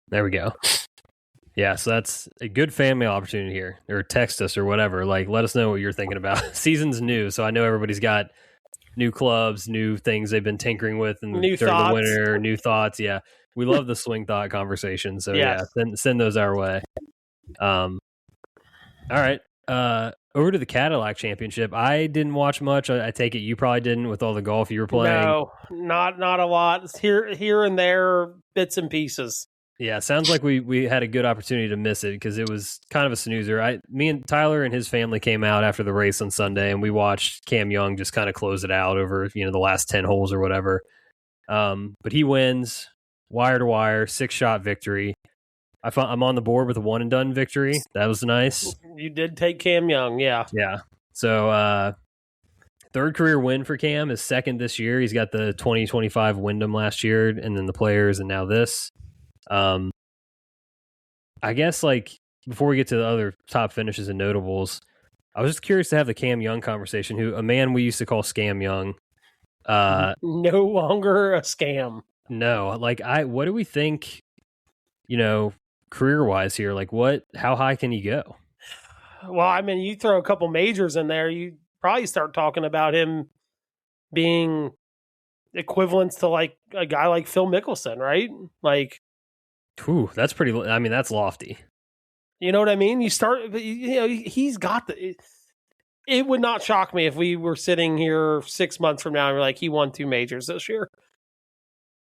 There we go. Yeah, so that's a good family opportunity here. Or text us or whatever. Like, let us know what you're thinking about. Season's new, so I know everybody's got new clubs, new things they've been tinkering with, and during the winter, new thoughts. Yeah, we love the swing thought conversation. So send those our way. All right. Over to the Cadillac Championship. I didn't watch much. I take it you probably didn't with all the golf you were playing. No, not a lot. It's here and there, bits and pieces. Yeah, sounds like we had a good opportunity to miss it because it was kind of a snoozer. Me and Tyler and his family came out after the race on Sunday, and we watched Cam Young just kind of close it out over the last 10 holes or whatever. But he wins wire to wire, 6-shot victory. I'm on the board with a one and done victory. That was nice. You did take Cam Young, yeah. Yeah. So third career win for Cam, his second this year. He's got the 2025 Wyndham last year, and then the Players, and now this. I guess like before we get to the other top finishes and notables, I was just curious to have the Cam Young conversation. Who a man we used to call Scam Young, no longer a scam. No, like what do we think? Career wise here, like how high can he go? Well, I mean, you throw a couple majors in there, you probably start talking about him being equivalent to like a guy like Phil Mickelson, right? Like Whew, that's pretty. I mean, that's lofty. You know what I mean? You start, he's got the. It would not shock me if we were sitting here 6 months from now and we're like, he won 2 majors this year.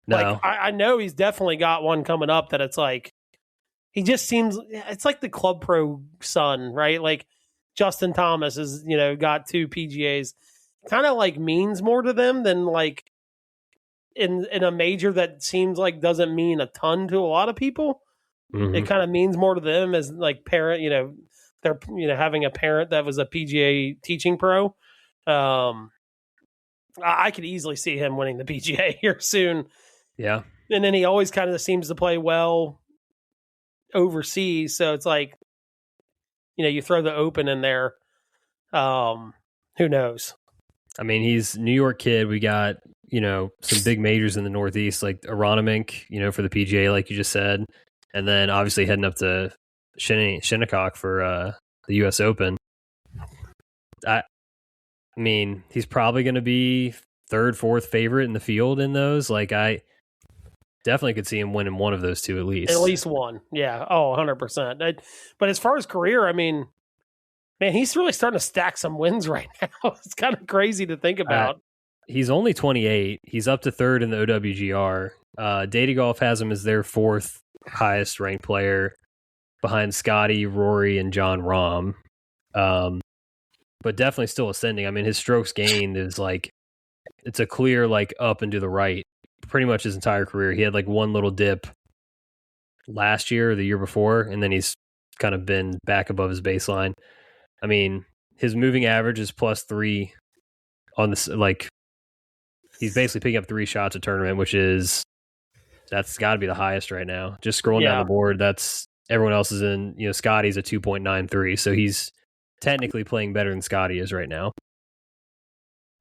No, Like, I know he's definitely got one coming up that it's like, he just seems, it's like the Club Pro son, right? Like Justin Thomas has, got 2 PGAs. Kind of like means more to them than like in a major that seems like doesn't mean a ton to a lot of people. Mm-hmm. It kind of means more to them as like parent, they're having a parent that was a PGA teaching pro. I could easily see him winning the PGA here soon. Yeah. And then he always kind of seems to play well overseas. So it's like, you throw the Open in there. Who knows? I mean, he's New York kid. We got, some big majors in the Northeast, like Aronimink, for the PGA, like you just said. And then obviously heading up to Shinnecock for the U.S. Open. I mean, he's probably going to be 3rd, 4th favorite in the field in those. Like, I definitely could see him winning one of those 2 at least. At least one. Yeah. Oh, 100%. But as far as career, I mean, man, he's really starting to stack some wins right now. It's kind of crazy to think about. He's only 28. He's up to 3rd in the OWGR. Data Golf has him as their 4th highest ranked player behind Scotty, Rory, and John Rahm. But definitely still ascending. I mean, his strokes gained is like, it's a clear like up and to the right pretty much his entire career. He had like one little dip last year or the year before, and then he's kind of been back above his baseline. I mean, his moving average is +3 on this. Like, he's basically picking up 3 shots a tournament, that's got to be the highest right now. Just scrolling down the board, that's everyone else is in. Scotty's a 2.93, so he's technically playing better than Scotty is right now.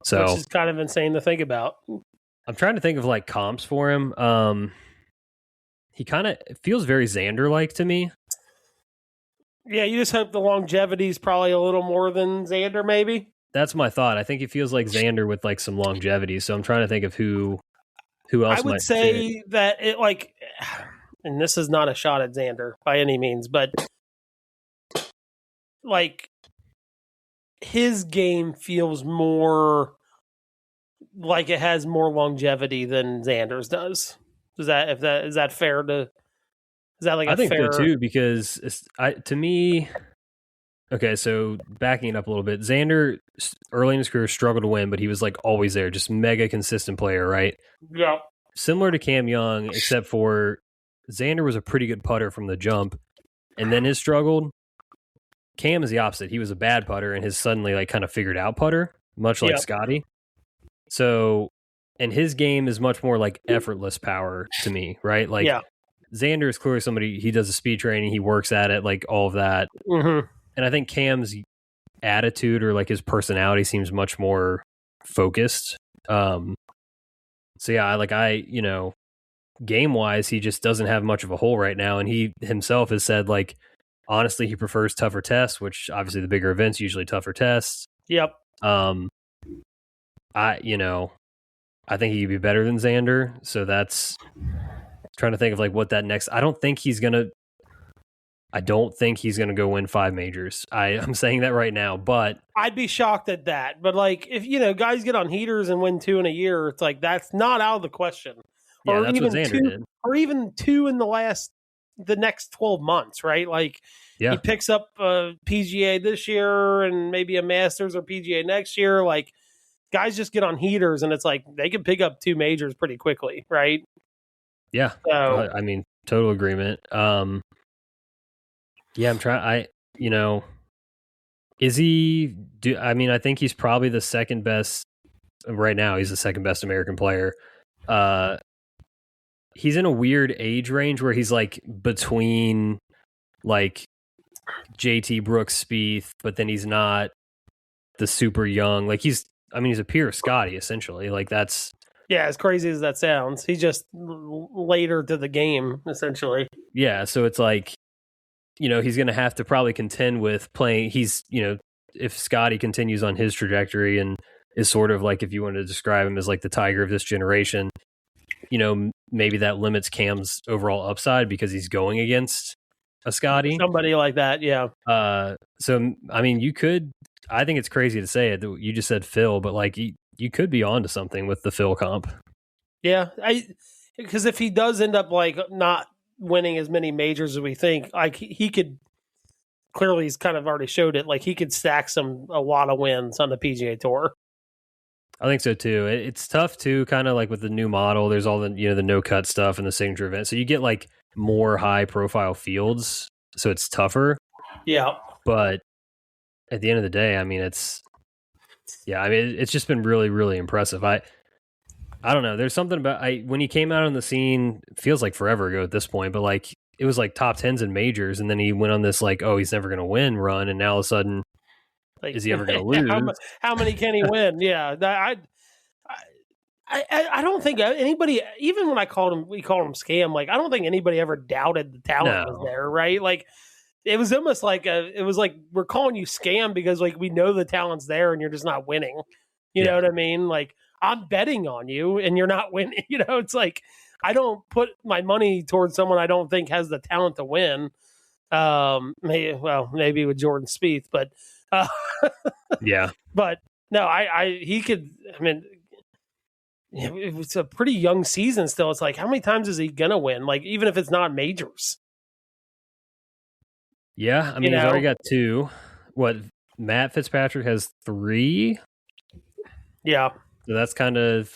So, which is kind of insane to think about. I'm trying to think of like comps for him. He kind of feels very Xander-like to me. Yeah, you just hope the longevity is probably a little more than Xander, maybe. That's my thought. I think he feels like Xander with like some longevity. So I'm trying to think of who else. I would say that it like, and this is not a shot at Xander by any means, but like his game feels more like it has more longevity than Xander's does. Is that fair to? Is that like I think so too, because to me, okay, so backing it up a little bit, Xander early in his career struggled to win, but he was like always there, just mega consistent player, right? Yeah. Similar to Cam Young, except for Xander was a pretty good putter from the jump, and then his struggled. Cam is the opposite. He was a bad putter and his suddenly like kind of figured out putter, much like Scotty. So, and his game is much more like effortless power to me, right? Like Xander is clearly somebody, he does the speed training, he works at it, like all of that. Mm-hmm. And I think Cam's attitude or like his personality seems much more focused. So yeah, game wise, he just doesn't have much of a hole right now. And he himself has said like, honestly, he prefers tougher tests, which obviously the bigger events usually tougher tests. Yep. I think he could be better than Xander. So that's trying to think of like what that next. I don't think he's gonna go win 5 majors. I'm saying that right now, but I'd be shocked at that. But like if guys get on heaters and win 2 in a year, it's like that's not out of the question. Yeah, that's what Xander did. Or even 2 in the next 12 months, right? Like he picks up a PGA this year and maybe a Masters or PGA next year. Like guys just get on heaters and it's like they can pick up 2 majors pretty quickly, right? Yeah. So, I mean, total agreement. Yeah, I'm trying. Is he? I think he's probably the second best right now. He's the second best American player. He's in a weird age range where he's like between like JT Brooks, Spieth, but then he's not the super young. Like he's a peer of Scotty essentially. Like that's. Yeah, as crazy as that sounds, he's just later to the game essentially. Yeah, so it's like. He's going to have to probably contend with playing. If Scotty continues on his trajectory and is sort of like, if you want to describe him as like the Tiger of this generation, maybe that limits Cam's overall upside because he's going against a Scotty. Somebody like that, yeah. So, I mean, I think it's crazy to say it. You just said Phil, but like you could be onto something with the Phil comp. Yeah, because if he does end up like not winning as many majors as we think, like he could clearly, he's kind of already showed it. Like he could stack a lot of wins on the PGA Tour. I think so too. It's tough too, kind of like with the new model. There's all the the no cut stuff and the signature event, so you get like more high profile fields, so it's tougher. Yeah, but at the end of the day, I mean, it's just been really, really impressive. I don't know. There's something about when he came out on the scene, it feels like forever ago at this point, but like it was like top 10s in majors, and then he went on this like, oh, he's never going to win run, and now all of a sudden, like, is he ever going to lose? How many can he win? Yeah, I don't think anybody, even when we called him scam. Like I don't think anybody ever doubted the talent was there, right? Like it was almost like we're calling you scam because like we know the talent's there and you're just not winning. You know what I mean? Like I'm betting on you and you're not winning. It's like I don't put my money towards someone I don't think has the talent to win. Maybe with Jordan Spieth, but yeah. But no, he could. I mean, it was a pretty young season still. It's like how many times is he gonna win? Like even if it's not majors. Yeah, I mean he's already got 2. What Matt Fitzpatrick has 3. Yeah. So that's kind of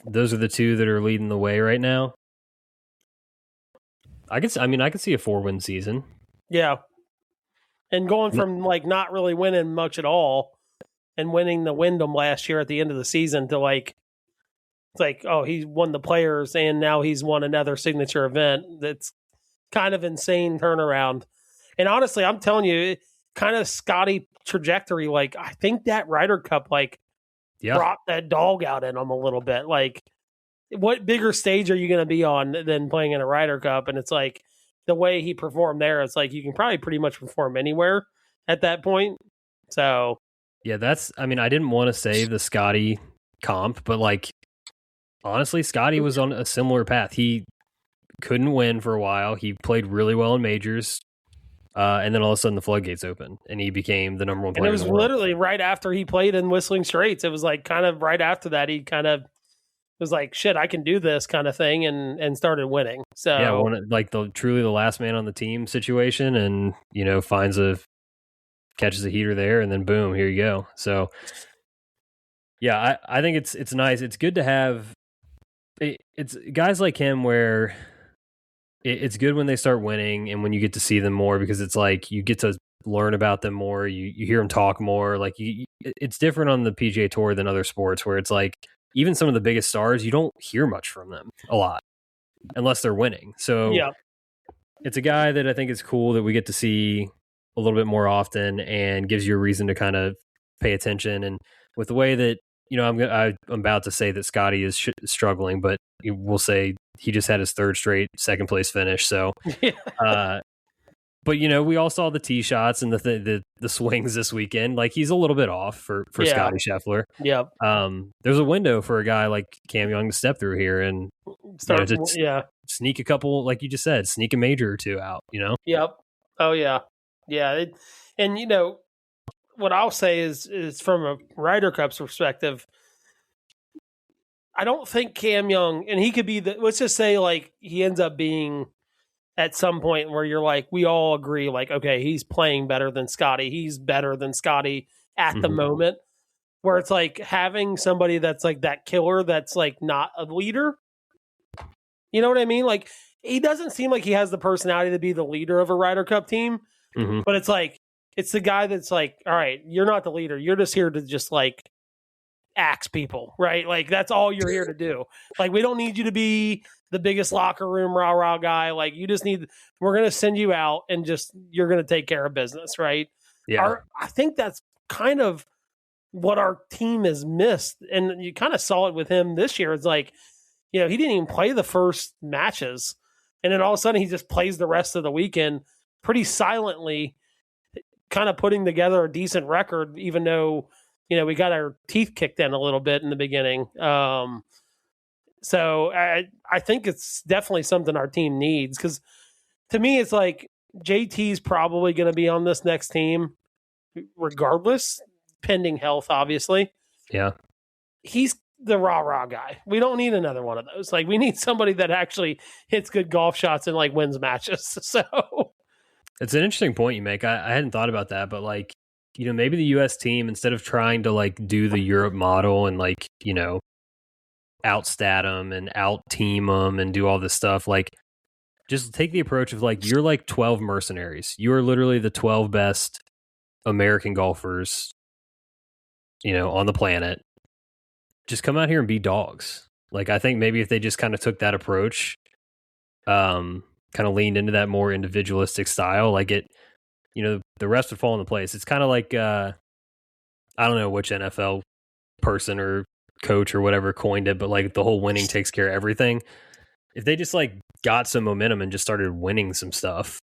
those are the 2 that are leading the way right now. I could see a 4-win season. Yeah. And going from like not really winning much at all and winning the Wyndham last year at the end of the season to like it's like, oh, he won the Players and now he's won another signature event. That's kind of insane turnaround. And honestly, I'm telling you, kind of Scotty trajectory, like I think that Ryder Cup brought that dog out in him a little bit. Like, what bigger stage are you going to be on than playing in a Ryder Cup? And it's like the way he performed there, it's like you can probably pretty much perform anywhere at that point. So, yeah, I didn't want to say the Scotty comp, but like, honestly, Scotty was on a similar path. He couldn't win for a while. He played really well in majors. And then all of a sudden the floodgates opened and he became the number 1 player. And it was literally right after he played in Whistling Straits. It was like kind of right after that he kind of was like, shit, I can do this kind of thing and started winning. So yeah, truly the last man on the team situation and, catches a heater there and then boom, here you go. So yeah, I think it's nice. It's good to have it's guys like him where it's good when they start winning and when you get to see them more because it's like you get to learn about them more. You hear them talk more. Like it's different on the PGA Tour than other sports where it's like even some of the biggest stars, you don't hear much from them a lot unless they're winning. So yeah, it's a guy that I think is cool that we get to see a little bit more often and gives you a reason to kind of pay attention. And with the way that, I'm about to say that Scotty is struggling, but we'll say he just had his 3rd straight second place finish. So, but we all saw the tee shots and the swings this weekend. Like he's a little bit off for Scotty Scheffler. Yeah. There's a window for a guy like Cam Young to step through here and sneak a couple, like you just said, sneak a major or 2 out. Yep. Oh yeah. Yeah. And what I'll say is from a Ryder Cup's perspective, I don't think Cam Young, and he could be let's just say like he ends up being at some point where you're like, we all agree, like, okay, he's playing better than Scotty. He's better than Scotty at the moment, where it's like having somebody that's like that killer that's like not a leader. You know what I mean? Like he doesn't seem like he has the personality to be the leader of a Ryder Cup team, but it's like, it's the guy that's like, all right, you're not the leader. You're just here to just like axe people, right? Like that's all you're here to do. Like we don't need you to be the biggest locker room rah-rah guy. Like you just we're going to send you out and you're going to take care of business, right? Yeah. I think that's kind of what our team has missed. And you kind of saw it with him this year. It's like, he didn't even play the first matches. And then all of a sudden he just plays the rest of the weekend pretty silently, kind of putting together a decent record, even though, we got our teeth kicked in a little bit in the beginning. So I think it's definitely something our team needs, because to me, it's like JT's probably going to be on this next team regardless, pending health, obviously. Yeah. He's the rah-rah guy. We don't need another one of those. Like, we need somebody that actually hits good golf shots and like wins matches. So it's an interesting point you make. I hadn't thought about that, but like, you know, maybe the US team, instead of trying to like do the Europe model and like, you know, outstat them and out team them and do all this stuff, like just take the approach of like, you're like 12 mercenaries. You are literally the 12 best American golfers, you know, on the planet. Just come out here and be dogs. Like, I think maybe if they just kind of took that approach, kind of leaned into that more individualistic style, like it, you know, the rest would fall into place. It's kind of like, I don't know which NFL person or coach or whatever coined it, but like the whole winning takes care of everything. If they just like got some momentum and just started winning some stuff,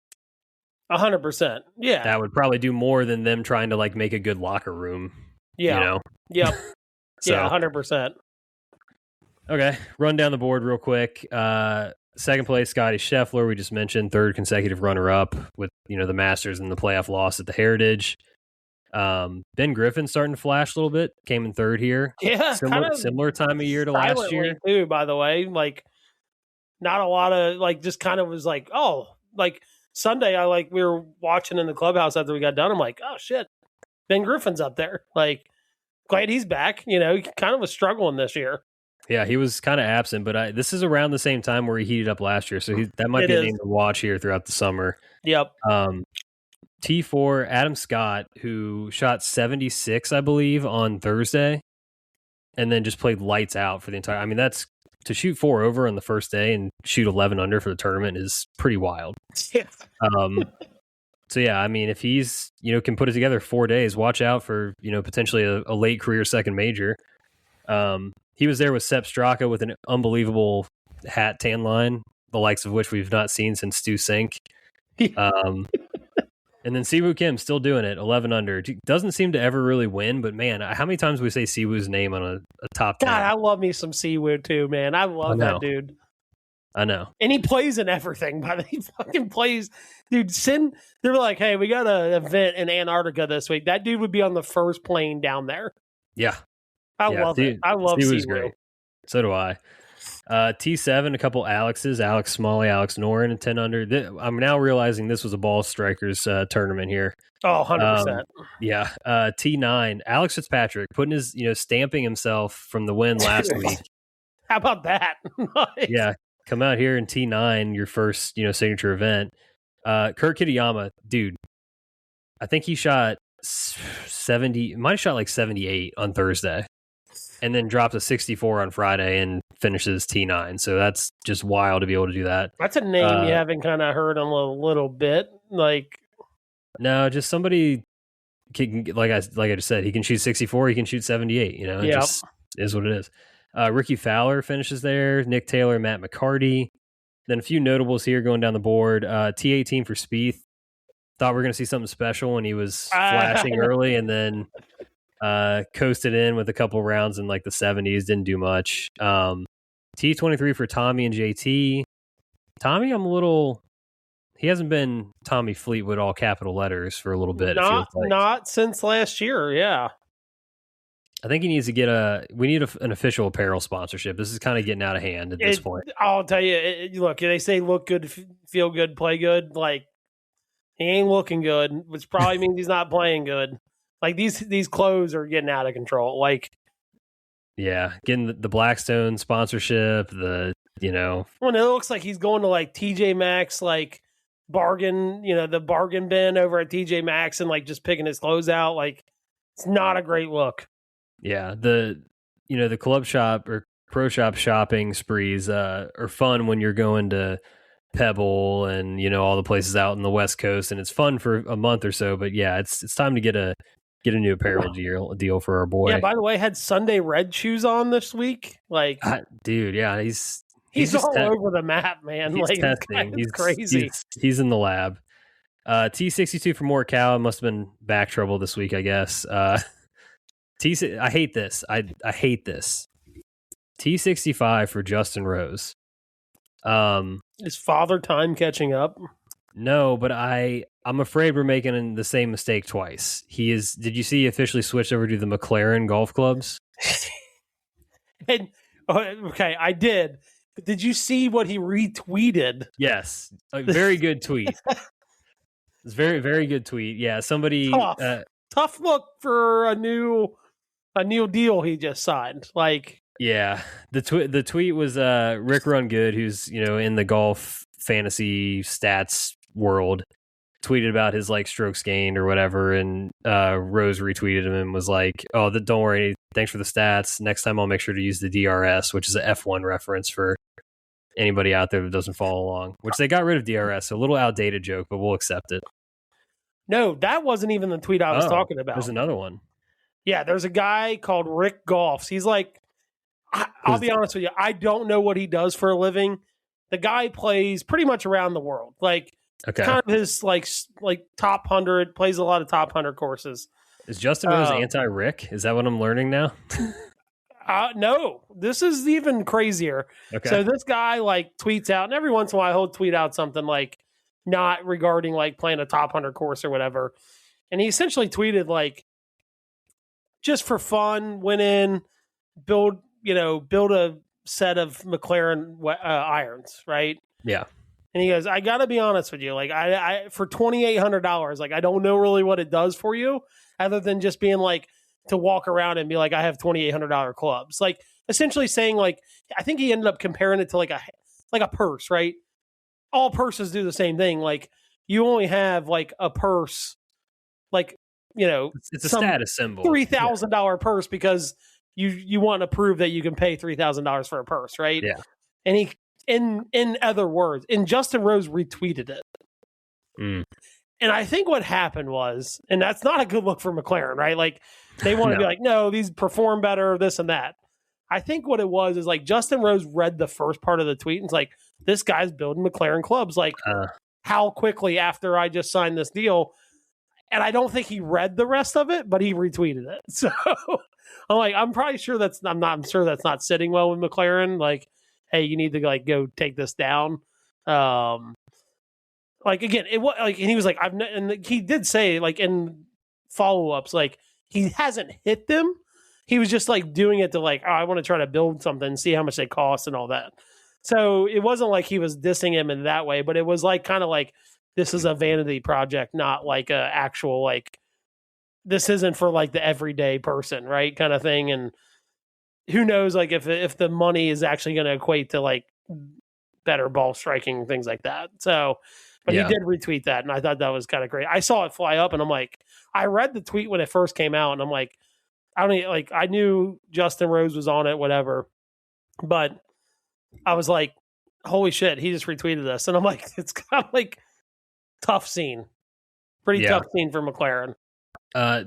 100%. Yeah. that would probably do more than them trying to like make a good locker room. Yeah. You know? Yep. So, yeah, 100%. Okay, run down the board real quick. Second place, Scotty Scheffler, we just mentioned. Third consecutive runner-up with, you know, the Masters and the playoff loss at the Heritage. Ben Griffin starting to flash a little bit. Came in third here. Yeah, similar time of year to last year too. By the way, like not a lot of like, just kind of was like, oh, like Sunday, we were watching in the clubhouse after we got done. I'm like, oh shit, Ben Griffin's up there. Like, glad he's back. You know, he kind of was struggling this year. Yeah, he was kind of absent, but this is around the same time where he heated up last year, so that might be a name to watch here throughout the summer. Yep. T4, Adam Scott, who shot 76, I believe, on Thursday, and then just played lights out for the entire. I mean, that's to shoot 4 over on the first day and shoot 11 under for the tournament is pretty wild. Yeah. So yeah, I mean, if he's, you know, can put it together 4 days, watch out for, you know, potentially a late career second major. He was there with Sepp Straka with an unbelievable hat tan line, the likes of which we've not seen since Stu Cink. And then Siwoo Kim still doing it, 11 under. Doesn't seem to ever really win, but man, how many times we say Siwoo's name on a top 10? God, I love me some Siwoo too, man. I love that dude. I know. And he plays in everything, but he fucking plays. Dude, they were like, hey, we got an event in Antarctica this week. That dude would be on the first plane down there. Yeah. I love it. I love Siwoo. Great. So do I. T7, a couple Alexes, Alex Smalley, Alex Noren, and 10 under. I'm now realizing this was a ball strikers tournament here. Oh, 100%. Yeah. T9, Alex Fitzpatrick putting his, you know, stamping himself from the win last week. How about that? Nice. Yeah. Come out here in T9, your first, you know, signature event. Kurt Kitayama, dude, I think he shot 70, might have shot like 78 on Thursday, and then dropped a 64 on Friday and finishes T9. So that's just wild to be able to do that. That's a name you haven't kind of heard in a little bit. Like, no, just somebody can, like I just said, he can shoot 64, he can shoot 78. You know, it just is what it is. Ricky Fowler finishes there. Nick Taylor, Matt McCarty. Then a few notables here going down the board. T18 for Spieth. Thought we were going to see something special when he was flashing early, and then coasted in with a couple rounds in like the 70s. Didn't do much. T23 for Tommy and JT. Tommy, he hasn't been Tommy Fleetwood, all capital letters, for a little bit. Not since last year. Yeah. I think he needs to we need an official apparel sponsorship. This is kind of getting out of hand at this point. I'll tell you, look, they say look good, feel good, play good. Like, he ain't looking good, which probably means he's not playing good. Like, these clothes are getting out of control. Like, yeah, getting the Blackstone sponsorship, when it looks like he's going to like TJ Maxx, like bargain, the bargain bin over at TJ Maxx, and like just picking his clothes out. Like, it's not a great look. Yeah, the club shop or pro shop shopping sprees are fun when you're going to Pebble and all the places out in the West Coast, and it's fun for a month or so. But yeah, it's time to get a new apparel deal for our boy. Yeah, by the way, had Sunday Red shoes on this week. Like, dude, yeah, he's all over the map, man. He's like, testing. He's crazy. He's in the lab. T62 for Morikawa must have been back trouble this week, I guess. I hate this. I hate this. T65 for Justin Rose. Is Father Time catching up? No, but I'm afraid we're making the same mistake twice. Did you see he officially switched over to the McLaren golf clubs? And okay, I did. But did you see what he retweeted? Yes. A very good tweet. It's very, very good tweet. Yeah, somebody tough look for a new deal he just signed. Like, yeah, the tweet was Rick Run Good, who's in the golf fantasy stats world, tweeted about his like strokes gained or whatever, and Rose retweeted him and was like, "Oh, don't worry, thanks for the stats. Next time I'll make sure to use the DRS," which is a F1 reference for anybody out there that doesn't follow along. Which they got rid of DRS, so a little outdated joke, but we'll accept it. No, that wasn't even the tweet I was talking about. There's another one. Yeah, there's a guy called Rick Golfs. He's like, I'll be honest with you, I don't know what he does for a living. The guy plays pretty much around the world. Like, kind of his like top 100, plays a lot of top 100 courses. Is Justin Rose anti-Rick? Is that what I'm learning now? No, this is even crazier. Okay. So this guy like tweets out, and every once in a while he'll tweet out something like not regarding like playing a top 100 course or whatever. And he essentially tweeted like, just for fun, went in, build a set of McLaren irons, right? Yeah. And he goes, I got to be honest with you. Like I for $2,800, like, I don't know really what it does for you other than just being like, to walk around and be like, I have $2,800 clubs. Like, essentially saying like, I think he ended up comparing it to like a purse, right? All purses do the same thing. Like, you only have like a purse, like, it's a status symbol, $3,000 purse because you want to prove that you can pay $3,000 for a purse, right? Yeah. And he, in other words, and Justin Rose retweeted it. And I think what happened was, and that's not a good look for McLaren, right? Like, they want to be like, no, these perform better, this and that. I think what it was is like Justin Rose read the first part of the tweet and it's like, this guy's building McLaren clubs. Like, how quickly after I just signed this deal? And I don't think he read the rest of it, but he retweeted it. So I'm like, I'm sure that's not sitting well with McLaren. Like, hey, you need to like go take this down. Like, again, it was like, and he was like, and he did say like in follow-ups, like, he hasn't hit them. He was just like doing it to like, I want to try to build something, see how much they cost and all that. So it wasn't like he was dissing him in that way, but it was like kind of like, this is a vanity project, not like a actual, like, this isn't for like the everyday person, right? Kind of thing. And who knows, like, if the money is actually going to equate to like better ball striking, things like that. So, but he did retweet that, and I thought that was kind of great. I saw it fly up, and I'm like, I read the tweet when it first came out, and I'm like, I knew Justin Rose was on it, whatever, but I was like, holy shit, he just retweeted this, and I'm like, it's kind of like tough scene, pretty tough scene for McLaren.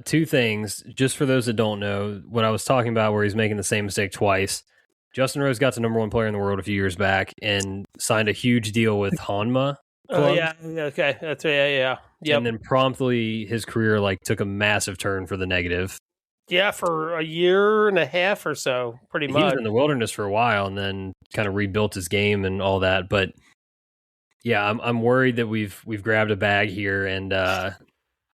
Two things, just for those that don't know, what I was talking about, where he's making the same mistake twice. Justin Rose got to number one player in the world a few years back and signed a huge deal with Honma. Oh yeah, okay, that's yeah. Yep. And then promptly his career like took a massive turn for the negative. Yeah, for a year and a half or so, pretty much. He was in the wilderness for a while and then kind of rebuilt his game and all that. But yeah, I'm worried that we've grabbed a bag here and at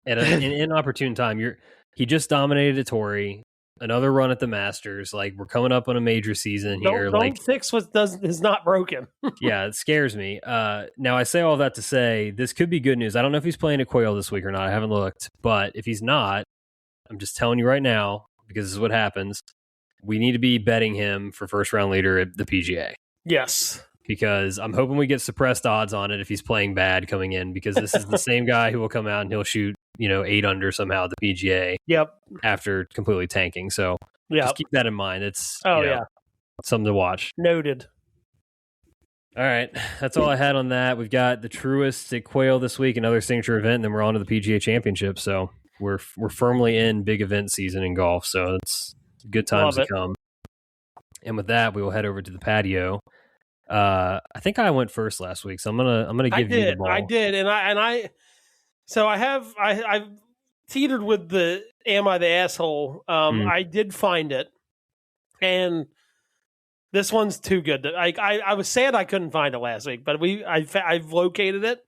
an inopportune time. He just dominated at Torrey. Another run at the Masters. Like, we're coming up on a major season here. Don't fix what is not broken. Yeah, it scares me. Now, I say all that to say this could be good news. I don't know if he's playing at Quail this week or not. I haven't looked. But if he's not, I'm just telling you right now, because this is what happens. We need to be betting him for first round leader at the PGA. Yes. Because I'm hoping we get suppressed odds on it if he's playing bad coming in, because this is the same guy who will come out and he'll shoot 8 under somehow at the PGA. Yep. After completely tanking. So just keep that in mind. It's something to watch. Noted. All right. That's all I had on that. We've got the Truist at Quail this week, another signature event, and then we're on to the PGA Championship. So we're firmly in big event season in golf. So it's good times to come. And with that, we will head over to the patio. I think I went first last week, so I'm gonna give you the ball. I did, and I've teetered with the "Am I the asshole?" I did find it, and This one's too good. I was sad I couldn't find it last week, but I've located it.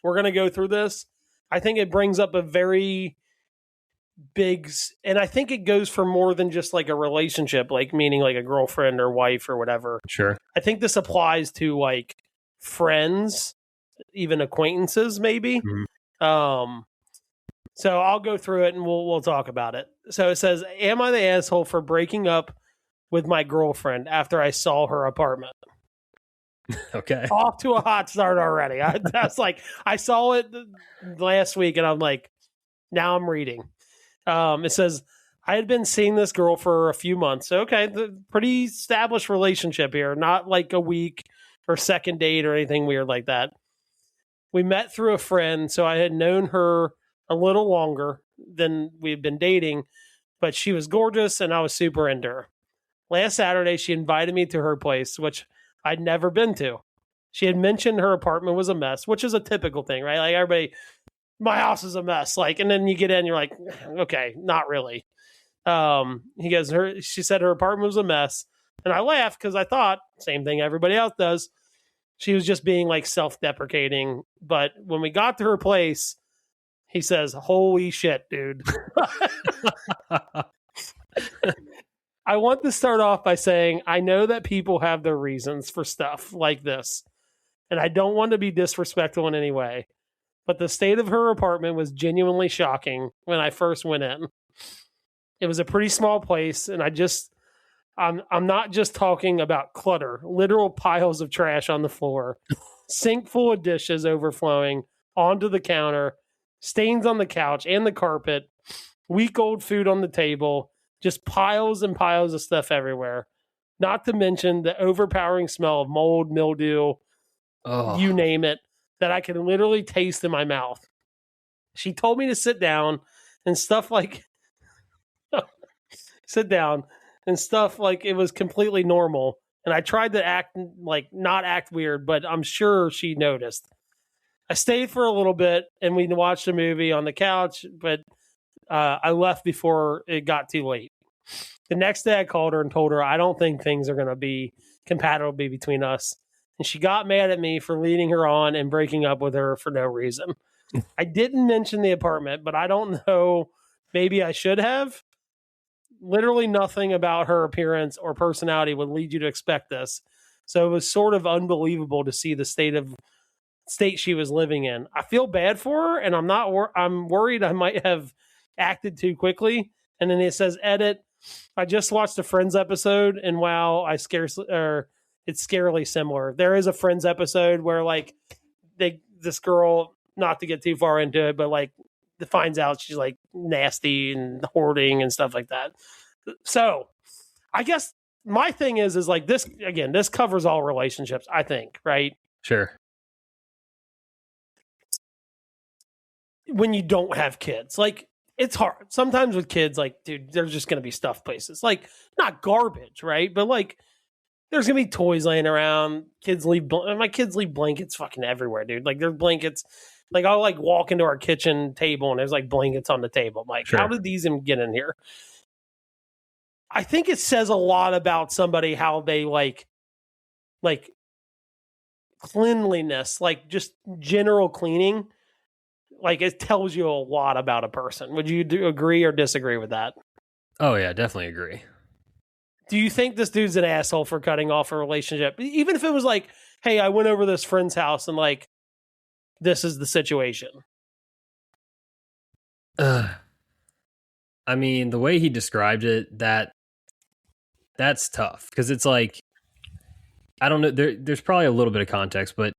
We're going to go through this. I think it brings up a very big, and I think it goes for more than just like a relationship, like meaning like a girlfriend or wife or whatever. Sure. I think this applies to like friends, even acquaintances, maybe. Mm-hmm. So I'll go through it and we'll talk about it. So it says, "Am I the asshole for breaking up with my girlfriend after I saw her apartment?" Okay. Off to a hot start already. That's like, I saw it last week and I'm like, now I'm reading. It says, "I had been seeing this girl for a few months." Okay, the pretty established relationship here, not like a week or second date or anything weird like that. We met through a friend, so I had known her a little longer than we had been dating, but she was gorgeous and I was super into her. Last Saturday, she invited me to her place, which I'd never been to. She had mentioned her apartment was a mess, which is a typical thing, right? Like everybody, my house is a mess. Like, and then you get in, you're like, okay, not really. He goes, she said her apartment was a mess. And I laughed because I thought, same thing everybody else does. She was just being like self-deprecating. But when we got to her place, he says, "Holy shit, dude." I want to start off by saying I know that people have their reasons for stuff like this, and I don't want to be disrespectful in any way, but the state of her apartment was genuinely shocking when I first went in. It was a pretty small place, and I'm not just talking about clutter, literal piles of trash on the floor, sink full of dishes overflowing onto the counter, stains on the couch and the carpet, week-old food on the table, just piles and piles of stuff everywhere. Not to mention the overpowering smell of mold, mildew, you name it, that I can literally taste in my mouth. She told me to sit down and stuff like it was completely normal. And I tried to not act weird, but I'm sure she noticed. I stayed for a little bit and we watched a movie on the couch, but I left before it got too late. The next day I called her and told her I don't think things are going to be compatible between us. And she got mad at me for leading her on and breaking up with her for no reason. I didn't mention the apartment, but I don't know. Maybe I should have. Literally nothing about her appearance or personality would lead you to expect this. So it was sort of unbelievable to see the state she was living in. I feel bad for her, and I'm worried I might have acted too quickly. And then it says, "Edit. I just watched a Friends episode, and wow, it's scarily similar." There is a Friends episode where like this girl, not to get too far into it, but like finds out she's like nasty and hoarding and stuff like that. So I guess my thing is like this, again, this covers all relationships, I think, right? Sure. When you don't have kids, like it's hard sometimes with kids, like, dude, there's just going to be stuff places, like not garbage, right? But like there's going to be toys laying around. My kids leave blankets fucking everywhere, dude. Like there's blankets. Like I'll like walk into our kitchen table and there's like blankets on the table. I'm like, How did these even get in here? I think it says a lot about somebody, how they like cleanliness, like just general cleaning. Like it tells you a lot about a person. Would you agree or disagree with that? Oh yeah, definitely agree. Do you think this dude's an asshole for cutting off a relationship? Even if it was like, hey, I went over this friend's house and like, this is the situation. I mean, the way he described it, that's tough because it's like, I don't know. There's probably a little bit of context, but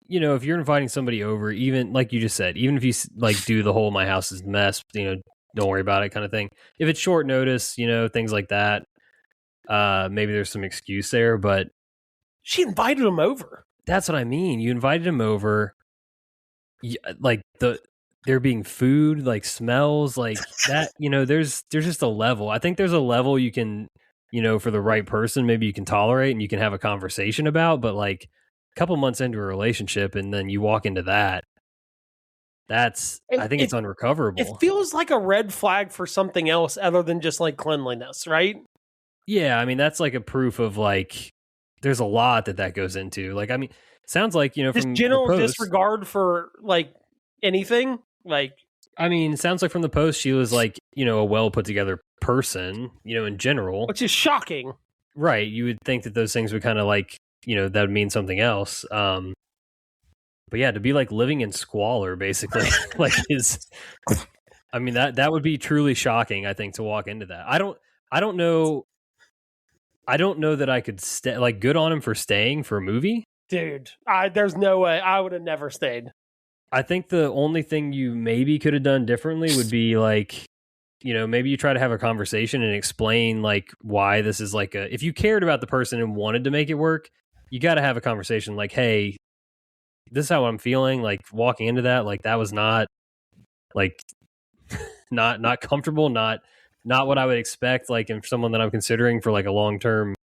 you know, if you're inviting somebody over, even like you just said, even if you like do the whole "my house is a mess," you know, don't worry about it kind of thing. If it's short notice, you know, things like that, maybe there's some excuse there. But she invited him over. That's what I mean. You invited him over. Like there being food, like smells, like that, you know, there's just a level. I think there's a level you can, you know, for the right person, maybe you can tolerate and you can have a conversation about, but like a couple months into a relationship and then you walk into that, I think it's unrecoverable. It feels like a red flag for something else other than just like cleanliness, right? Yeah, I mean, that's like a proof of like, there's a lot that goes into. Like, I mean, sounds like, Just from the general post. disregard for like anything. Like, I mean, sounds like from the post, she was like, a well put together person, in general. which is shocking. Right. You would think that those things would kind of like, that would mean something else. But yeah, to be like living in squalor, basically, like I mean, that would be truly shocking, I think, to walk into that. I don't know that I could stay. Like, good on him for staying for a movie. Dude, there's no way. I would have never stayed. I think the only thing you maybe could have done differently would be like, maybe you try to have a conversation and explain like why this is like if you cared about the person and wanted to make it work, you got to have a conversation like, hey, this is how I'm feeling. Like, walking into that, like, that was not like not comfortable, not what I would expect, like, in someone that I'm considering for like a long-term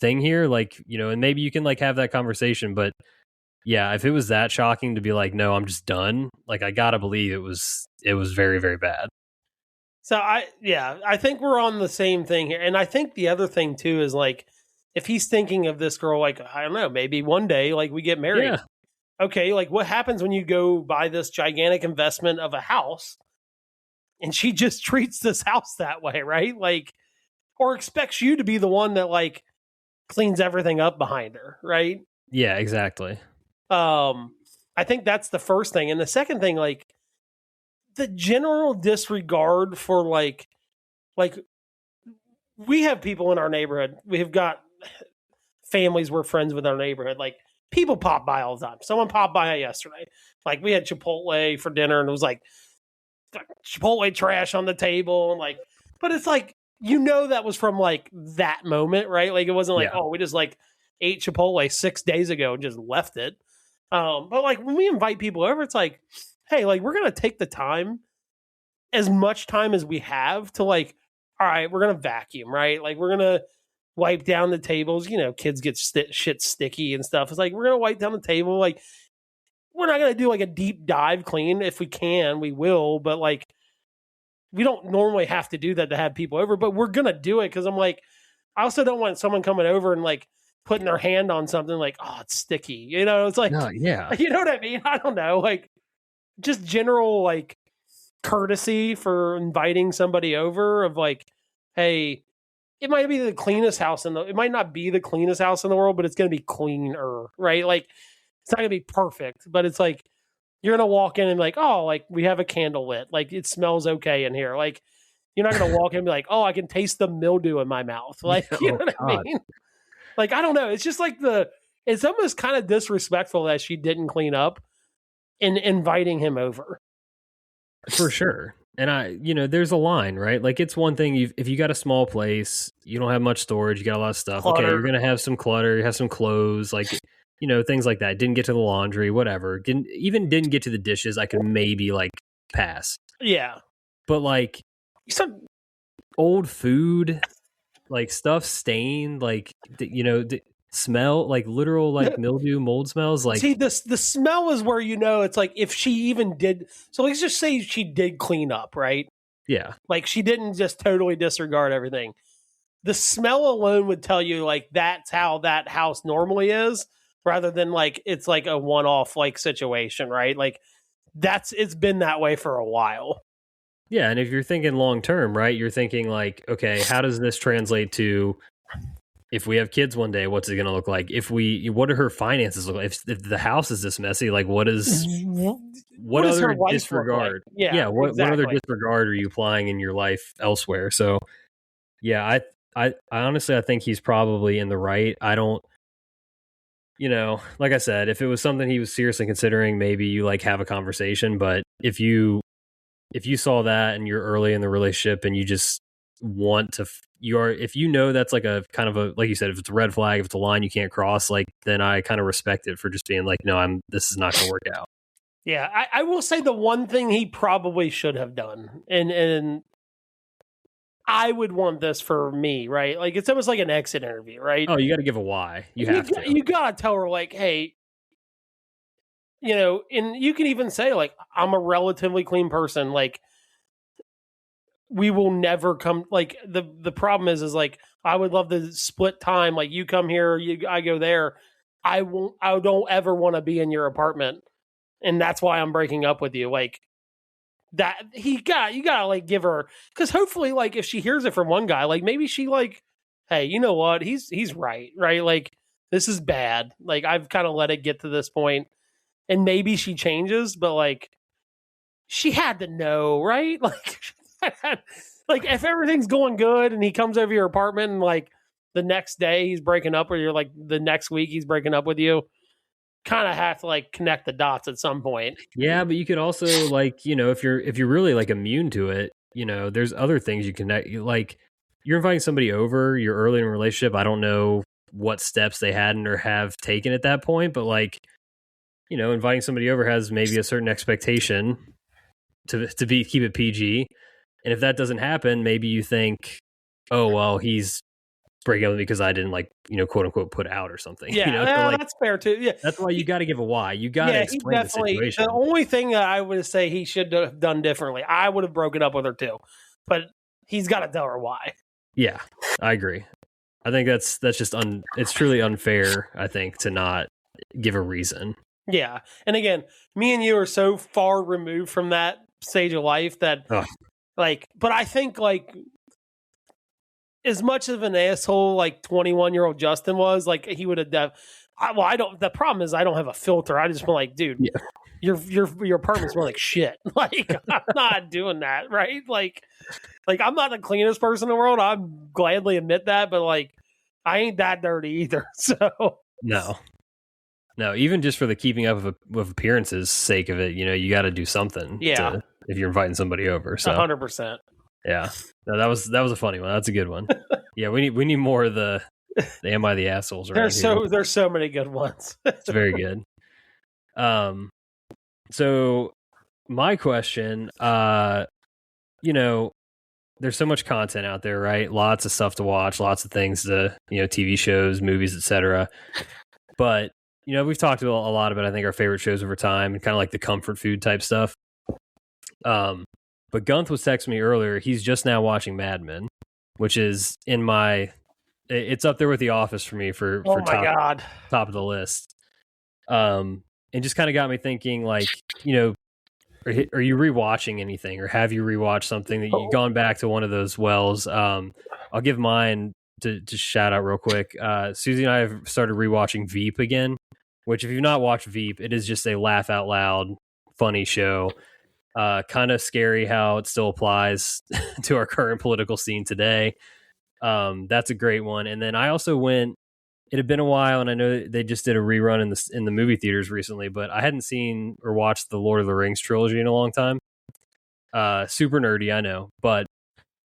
thing here, like, and maybe you can like have that conversation. But yeah, if it was that shocking to be like, no, I'm just done, like, I gotta believe it was very, very bad. So I think we're on the same thing here. And I think the other thing too is like, if he's thinking of this girl, like, I don't know, maybe one day, like, we get married. Yeah. Okay, like, what happens when you go buy this gigantic investment of a house and she just treats this house that way, right? Like, or expects you to be the one that like cleans everything up behind her, right? Yeah, exactly. I think that's the first thing. And the second thing, like, the general disregard for like we have people in our neighborhood. We've got families we're friends with in our neighborhood. Like, people pop by all the time. Someone popped by yesterday. Like, we had Chipotle for dinner and it was like Chipotle trash on the table. And like, but it's like, that was from like that moment, right? Like, it wasn't like, oh, we just like ate Chipotle 6 days ago and just left it. But like, when we invite people over, it's like, hey, like, we're going to take the time, as much time as we have, to like, all right, we're going to vacuum, right? Like, we're going to wipe down the tables. Kids get shit sticky and stuff. It's like, we're going to wipe down the table. Like, we're not going to do like a deep dive clean. If we can, we will. But like, we don't normally have to do that to have people over, but we're going to do it. Cause I'm like, I also don't want someone coming over and like putting their hand on something like, oh, it's sticky. It's like, no, yeah. You know what I mean? I don't know. Like, just general like courtesy for inviting somebody over of like, hey, it might be the cleanest house it might not be the cleanest house in the world, but it's going to be cleaner, right? Like, it's not going to be perfect, but it's like, you're going to walk in and be like, oh, like, we have a candle lit. Like, it smells okay in here. Like, you're not going to walk in and be like, oh, I can taste the mildew in my mouth. Like, you know what I mean? Like, I don't know. It's just like it's almost kind of disrespectful that she didn't clean up in inviting him over. For sure. And there's a line, right? Like, it's one thing if you got a small place, you don't have much storage, you got a lot of stuff. Clutter. Okay, you're going to have some clutter, you have some clothes, like, things like that. Didn't get to the laundry, whatever. Didn't get to the dishes. I could maybe like pass. Yeah. But like some old food, like stuff stained, like, smell, like literal like mildew, mold smells. Like, see, the smell is where it's like, if she even did. So let's just say she did clean up, right? Yeah. Like, she didn't just totally disregard everything. The smell alone would tell you like that's how that house normally is, rather than like it's like a one-off like situation, right? Like, it's been that way for a while. Yeah, and if you're thinking long term, right? You're thinking like, okay, how does this translate to if we have kids one day? What's it going to look like? What are her finances look like? If the house is this messy, like, what other disregard? Like? Yeah, what other disregard are you applying in your life elsewhere? So, yeah, I honestly, I think he's probably in the right. I don't, like I said, if it was something he was seriously considering, maybe you like have a conversation. But if you saw that and you're early in the relationship and you just want to, if that's like a kind of a, like you said, if it's a red flag, if it's a line you can't cross, like, then I kind of respect it for just being like, no, this is not going to work out. Yeah. I will say the one thing he probably should have done, and I would want this for me, right? Like, it's almost like an exit interview, right? Oh, you got to give a why. You have to. You got to tell her like, hey, and you can even say like, I'm a relatively clean person. Like, we will never come. Like the problem is like I would love to split time. Like you come here, I go there. I don't ever want to be in your apartment, and that's why I'm breaking up with you. Like that, you gotta like give her, because hopefully, like if she hears it from one guy, like maybe she like, hey, you know what? He's right? Like this is bad. Like I've kind of let it get to this point, and maybe she changes, but like she had to know, right? Like if everything's going good and he comes over your apartment and like the next day he's breaking up with you, like the next week he's breaking up with you, kind of have to like connect the dots at some point. Yeah, but you could also like, if you're really like immune to it, there's other things you can like. You're inviting somebody over, you're early in a relationship. I don't know what steps they hadn't or have taken at that point, but like, inviting somebody over has maybe a certain expectation to keep it PG. And if that doesn't happen, maybe you think, oh, well, he's breaking up with me because I didn't like, quote unquote, put out or something. Yeah, so like, that's fair too. Yeah, that's why you got to give a why. You got to explain the situation. The only thing that I would say he should have done differently, I would have broken up with her too, but he's got to tell her why. Yeah, I agree. I think that's just it's truly unfair, I think, to not give a reason. Yeah, and again, me and you are so far removed from that stage of life that. Like, but I think like as much of an asshole like 21-year-old Justin was, like he would have the problem is I don't have a filter. I just been like, dude, your apartment smells like shit. Like I'm not doing that, right? Like I'm not the cleanest person in the world. I gladly admit that, but like I ain't that dirty either. So no, even just for the keeping up of appearances sake of it, you got to do something. Yeah. If you're inviting somebody over, so 100%. Yeah, no, that was a funny one. That's a good one. Yeah, we need more of the am I the assholes around here. There's so many good ones. It's very good. So my question, there's so much content out there, right? Lots of stuff to watch, lots of things to, TV shows, movies, etc. But we've talked a lot about, I think, our favorite shows over time and kind of like the comfort food type stuff. But Guenth was texting me earlier. He's just now watching Mad Men, which is it's up there with The Office for me for top of the list. And just kind of got me thinking, like, are you rewatching anything, or have you rewatched something that you've gone back to one of those wells? I'll give mine to shout out real quick. Susie and I have started rewatching Veep again, which if you've not watched Veep, it is just a laugh out loud, funny show. Kind of scary how it still applies to our current political scene today. That's a great one. And then I also went, it had been a while, and I know they just did a rerun in the movie theaters recently, but I hadn't seen or watched the Lord of the Rings trilogy in a long time. Super nerdy, I know, but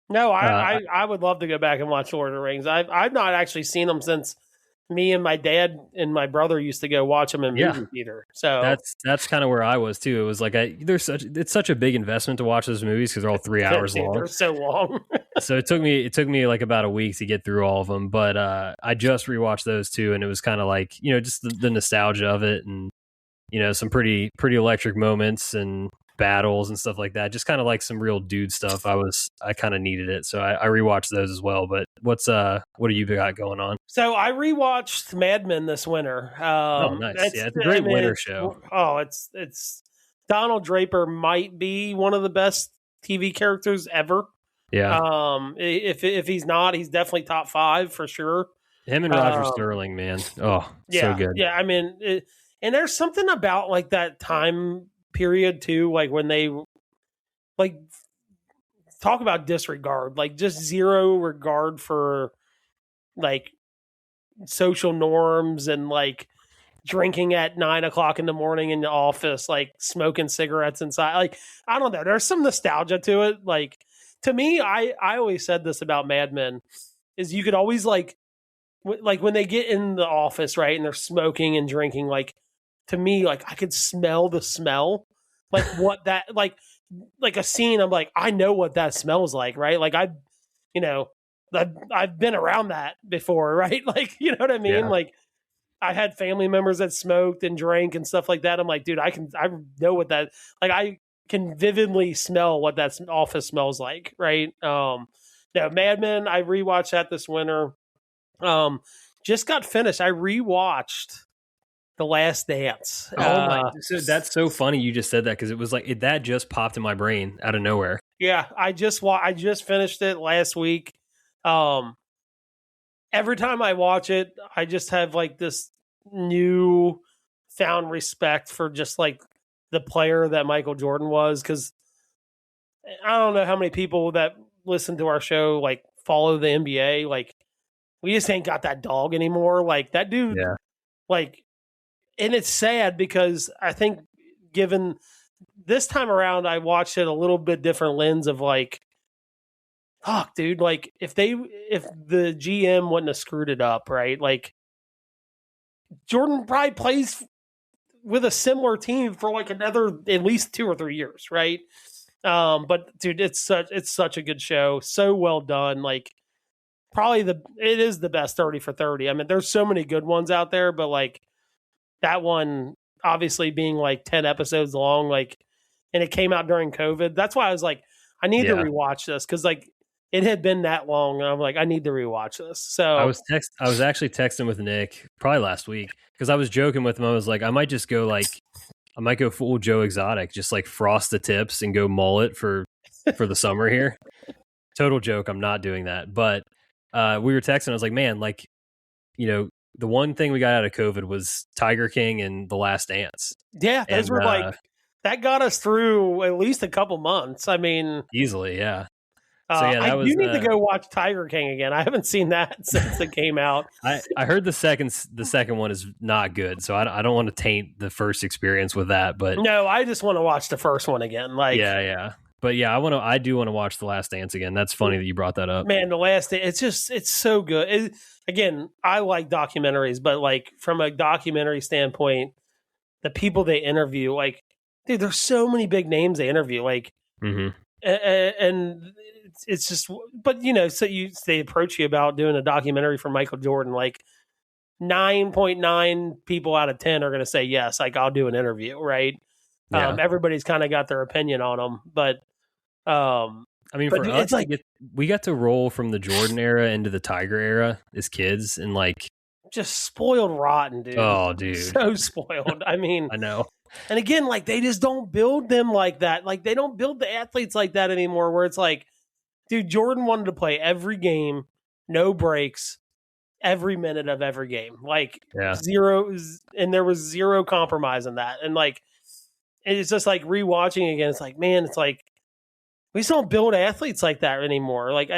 no, I would love to go back and watch Lord of the Rings. I've not actually seen them since me and my dad and my brother used to go watch them in movie theater. So that's kind of where I was too. It was like it's such a big investment to watch those movies because they're all 3 hours long. They're so long. So it took me like about a week to get through all of them. But I just rewatched those two, and it was kind of like just the nostalgia of it, and some pretty electric moments and battles and stuff like that. Just kind of like some real dude stuff. I kind of needed it, so I rewatched those as well. But what do you got going on? So I rewatched Mad Men this winter. Nice. It's a great winter show. Oh, it's Donald Draper might be one of the best TV characters ever. Yeah. If he's not, he's definitely top 5 for sure. Him and Roger Sterling, man. Oh, so good. Yeah, I mean, and there's something about like that time period too, like when they like talk about disregard, like just zero regard for like social norms, and like drinking at 9 o'clock in the morning in the office, like smoking cigarettes inside. Like, I don't know, there's some nostalgia to it. Like, to me, I always said this about Mad Men, is you could always like when they get in the office, right, and they're smoking and drinking, like, to me, like, I could smell the smell, like what that, like a scene. I'm like, I know what that smells like, right? Like I've been around that before, right? Like, you know what I mean? Yeah. Like I had family members that smoked and drank and stuff like that. I'm like, dude, I know what that, like, can vividly smell what that office smells like, right? No, Mad Men, I rewatched that this winter. Just got finished. I rewatched The Last Dance. Oh my! So that's so funny you just said that, because it was like that just popped in my brain out of nowhere. Yeah, I just finished it last week. Every time I watch it, I just have like this new found respect for just like the player that Michael Jordan was, because I don't know how many people that listen to our show like follow the NBA. Like, we just ain't got that dog anymore. Like, that dude, like, and it's sad because I think given this time around, I watched it a little bit different lens of like, fuck, dude, like if the GM wouldn't have screwed it up, right? Like, Jordan probably plays with a similar team for like another at least 2 or 3 years, right? But dude, it's such a good show, so well done. Like, probably it is the best 30 for 30. I mean, there's so many good ones out there, but like that one, obviously being like 10 episodes long, like, and it came out during COVID. That's why I was like, I need to rewatch this, because like it had been that long, and I'm like, I need to rewatch this. So I was actually texting with Nick probably last week, because I was joking with him. I was like, I might go full Joe Exotic, just like frost the tips and go mullet for the summer here. Total joke. I'm not doing that. But we were texting. I was like, man, like, you know, the one thing we got out of COVID was Tiger King and The Last Dance. Yeah, those were like, that got us through at least a couple months. I mean, easily, yeah. So I do need to go watch Tiger King again. I haven't seen that since it came out. I heard the second one is not good, so I don't want to taint the first experience with that. But no, I just want to watch the first one again. Like, yeah. But yeah, I do want to watch The Last Dance again. That's funny that you brought that up. Man, The Last Dance, it's so good. Again, I like documentaries, but like from a documentary standpoint, the people they interview, like, dude, there's so many big names they interview, like, and it's just, but you know, so they approach you about doing a documentary for Michael Jordan, like 9.9 people out of 10 are going to say yes, like, I'll do an interview, right? Yeah. Everybody's kind of got their opinion on them, but I mean, for us, like, we got to roll from the Jordan era into the Tiger era as kids, and like, just spoiled rotten, dude. Oh, dude, so spoiled. I mean, I know. And again, like, they just don't build them like that. Like, they don't build the athletes like that anymore, where it's like, dude, Jordan wanted to play every game, no breaks, every minute of every game. Like, zero, and there was zero compromise in that. And like, it's just like rewatching again. It's like, man, it's like, we just don't build athletes like that anymore. Like,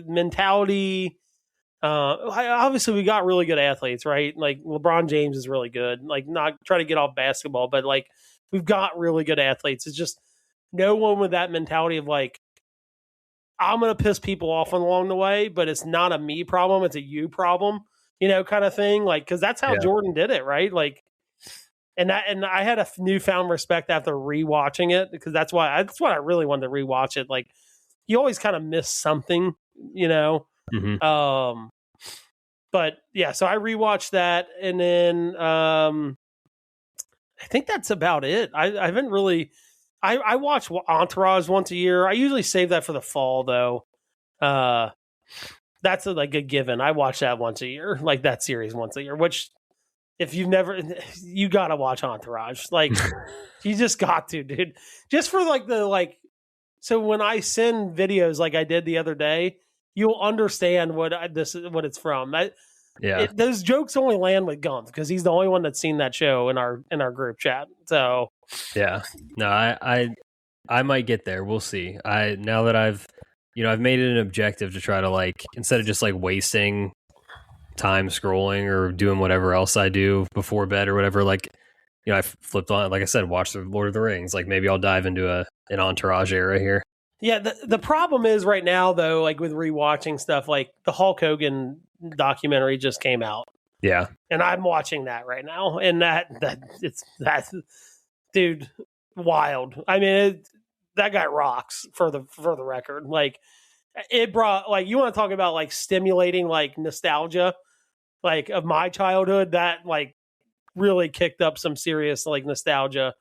mentality. Obviously, we got really good athletes, right? Like, LeBron James is really good. Like, not try to get off basketball, but like, we've got really good athletes. It's just no one with that mentality of like, I'm going to piss people off along the way, but it's not a me problem. It's a you problem, you know, kind of thing. Like, because that's how Jordan did it, right? Like, and I had a newfound respect after rewatching it, because that's why I really wanted to rewatch it. Like, you always kind of miss something, you know. But yeah, so I rewatched that, and then I think that's about it. I haven't really. I watch Entourage once a year. I usually save that for the fall, though. That's like a given. I watch that once a year, like that series once a year. Which, if you've never, you gotta watch Entourage. Like, you just got to, dude. Just for like the like. So when I send videos like I did the other day, you'll understand what it's from. Those jokes only land with Guenth, because he's the only one that's seen that show in our group chat. So yeah, no, I might get there. We'll see. Now that I've made it an objective to try to, like, instead of just like wasting time scrolling or doing whatever else I do before bed or whatever, like, you know, I flipped on, like I said, watch the Lord of the Rings. Like, maybe I'll dive into an Entourage era here. Yeah, the problem is right now, though, like with rewatching stuff, like the Hulk Hogan documentary just came out. Yeah, and I'm watching that right now, and that's dude, wild. I mean, that guy rocks for the record. Like, it brought, like, you want to talk about like stimulating like nostalgia, like of my childhood. That like really kicked up some serious like nostalgia.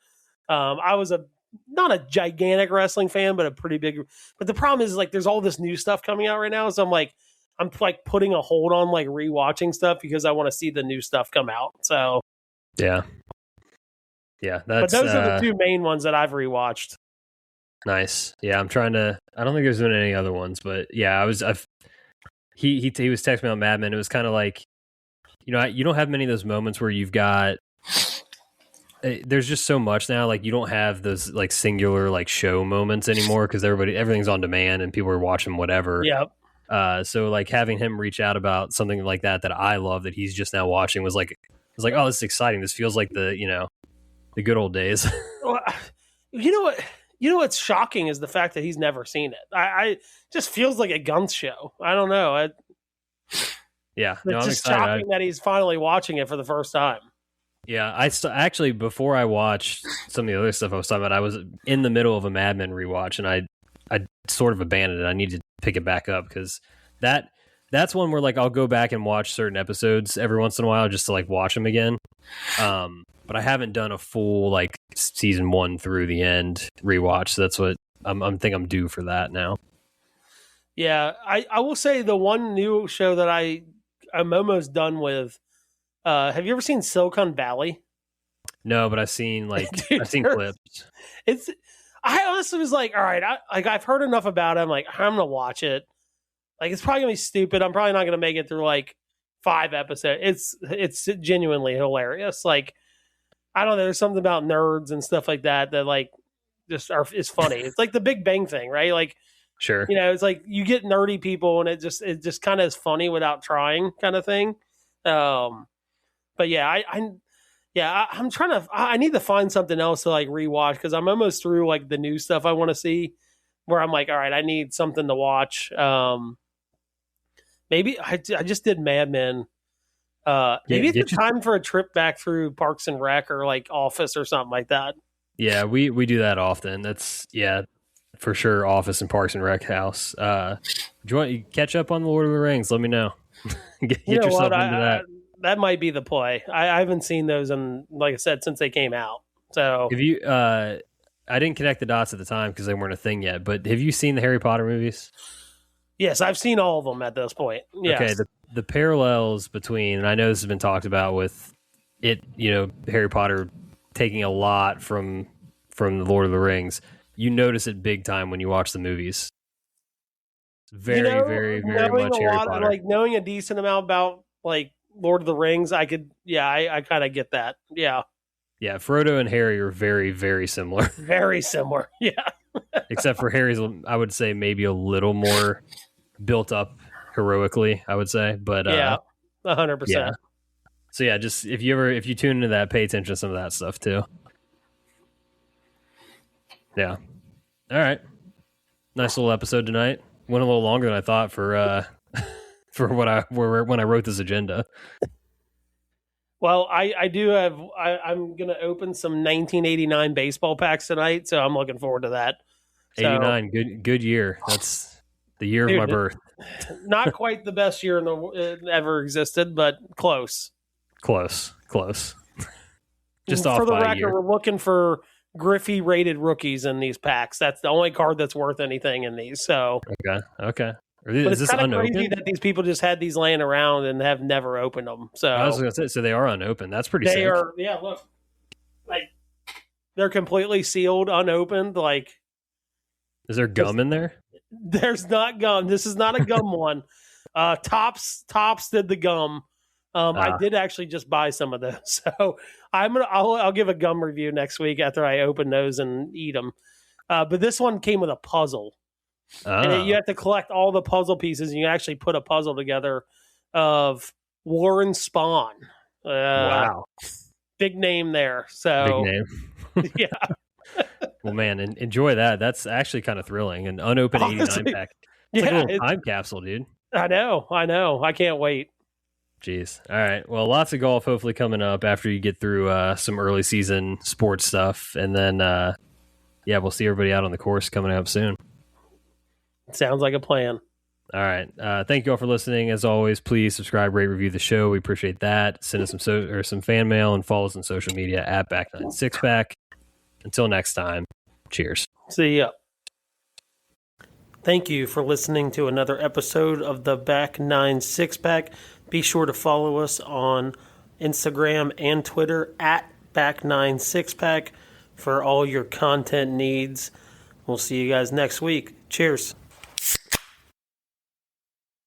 I was a not a gigantic wrestling fan, but a pretty big. But the problem is like there's all this new stuff coming out right now, so I'm like putting a hold on like rewatching stuff because I want to see the new stuff come out. So yeah, but those are the two main ones that I've rewatched. Nice. Yeah, I'm trying to. I don't think there's been any other ones, but yeah, he was texting me on Mad Men. It was kind of like, you don't have many of those moments where you've got. There's just so much now. Like you don't have those like singular like show moments anymore because everything's on demand and people are watching whatever. Yep. So like having him reach out about something like that I love that he's just now watching was like, oh, this is exciting. This feels like the good old days. Well, you know what? You know what's shocking is the fact that he's never seen it. I just feels like a Guenth show. I don't know. Yeah, it's just shocking that he's finally watching it for the first time. Yeah, actually before I watched some of the other stuff I was talking about, I was in the middle of a Mad Men rewatch, and I sort of abandoned it. I need to pick it back up because that's one where like I'll go back and watch certain episodes every once in a while just to like watch them again. But I haven't done a full like season 1 through the end rewatch. So that's what I'm due for that now. Yeah, I will say the one new show that I'm almost done with. Have you ever seen Silicon Valley? No, but I've seen Dude, I've seen clips. I honestly was like, all right, I've heard enough about it. I'm like, I'm gonna watch it. Like, it's probably gonna be stupid. I'm probably not gonna make it through like 5 episodes. It's genuinely hilarious. Like, I don't know. There's something about nerds and stuff like that like just is funny. It's like the Big Bang thing, right? Like, sure, it's like you get nerdy people, and it just kind of is funny without trying, kind of thing. But yeah, I'm trying to. I need to find something else to like rewatch because I'm almost through like the new stuff I want to see. Where I'm like, all right, I need something to watch. Maybe I just did Mad Men. Maybe it's time for a trip back through Parks and Rec or like Office or something like that. Yeah, we do that often. That's for sure. Office and Parks and Rec house. Do you want to catch up on the Lord of the Rings? Let me know. get yourself into that. That might be the play. I haven't seen those, and like I said, since they came out. So have you? I didn't connect the dots at the time because they weren't a thing yet. But have you seen the Harry Potter movies? Yes, I've seen all of them at this point. Yes. Okay, the parallels between, and I know this has been talked about with it. Harry Potter taking a lot from the Lord of the Rings. You notice it big time when you watch the movies. Very, very, very much Harry Potter. Like knowing a decent amount about like Lord of the Rings, I could, I kind of get that. Yeah. Yeah, Frodo and Harry are very, very similar. Very similar, yeah. Except for Harry's, I would say maybe a little more built up heroically, I would say. But yeah, 100%. Yeah. So yeah, just if you tune into that, pay attention to some of that stuff too. Yeah. All right. Nice little episode tonight. Went a little longer than I thought for when I wrote this agenda. Well, I do have. I'm going to open some 1989 baseball packs tonight, so I'm looking forward to that. 89, good year. That's the year of my birth. Not quite the best year ever existed, but close. Close. Just off for the by record, a year. we're looking for Griffey rated rookies in these packs. That's the only card that's worth anything in these. So okay. But it's kind of crazy that these people just had these laying around and have never opened them. So I was going to say, so they are unopened. That's pretty sick. Yeah, look. Like, they're completely sealed, unopened. Like, is there gum in there? There's not gum. This is not a gum one. Tops did the gum. I did actually just buy some of those. So I'll give a gum review next week after I open those and eat them. But this one came with a puzzle. And you have to collect all the puzzle pieces, and you actually put a puzzle together of Warren Spahn. Wow. Big name there. So big name. Yeah. Well, man, enjoy that. That's actually kind of thrilling. An unopened 89 pack. It's like a little time capsule, dude. I know. I can't wait. Jeez. All right. Well, lots of golf hopefully coming up after you get through some early season sports stuff. And then, we'll see everybody out on the course coming up soon. Sounds like a plan. All right. Thank you all for listening. As always, please subscribe, rate, review the show. We appreciate that. Send us some fan mail and follow us on social media at Back9 Sixpack. Until next time, Cheers. See ya. Thank you for listening to another episode of the Back 9 Six Pack. Be sure to follow us on Instagram and Twitter at Back 9 Six Pack for all your content needs. We'll see you guys next week. Cheers.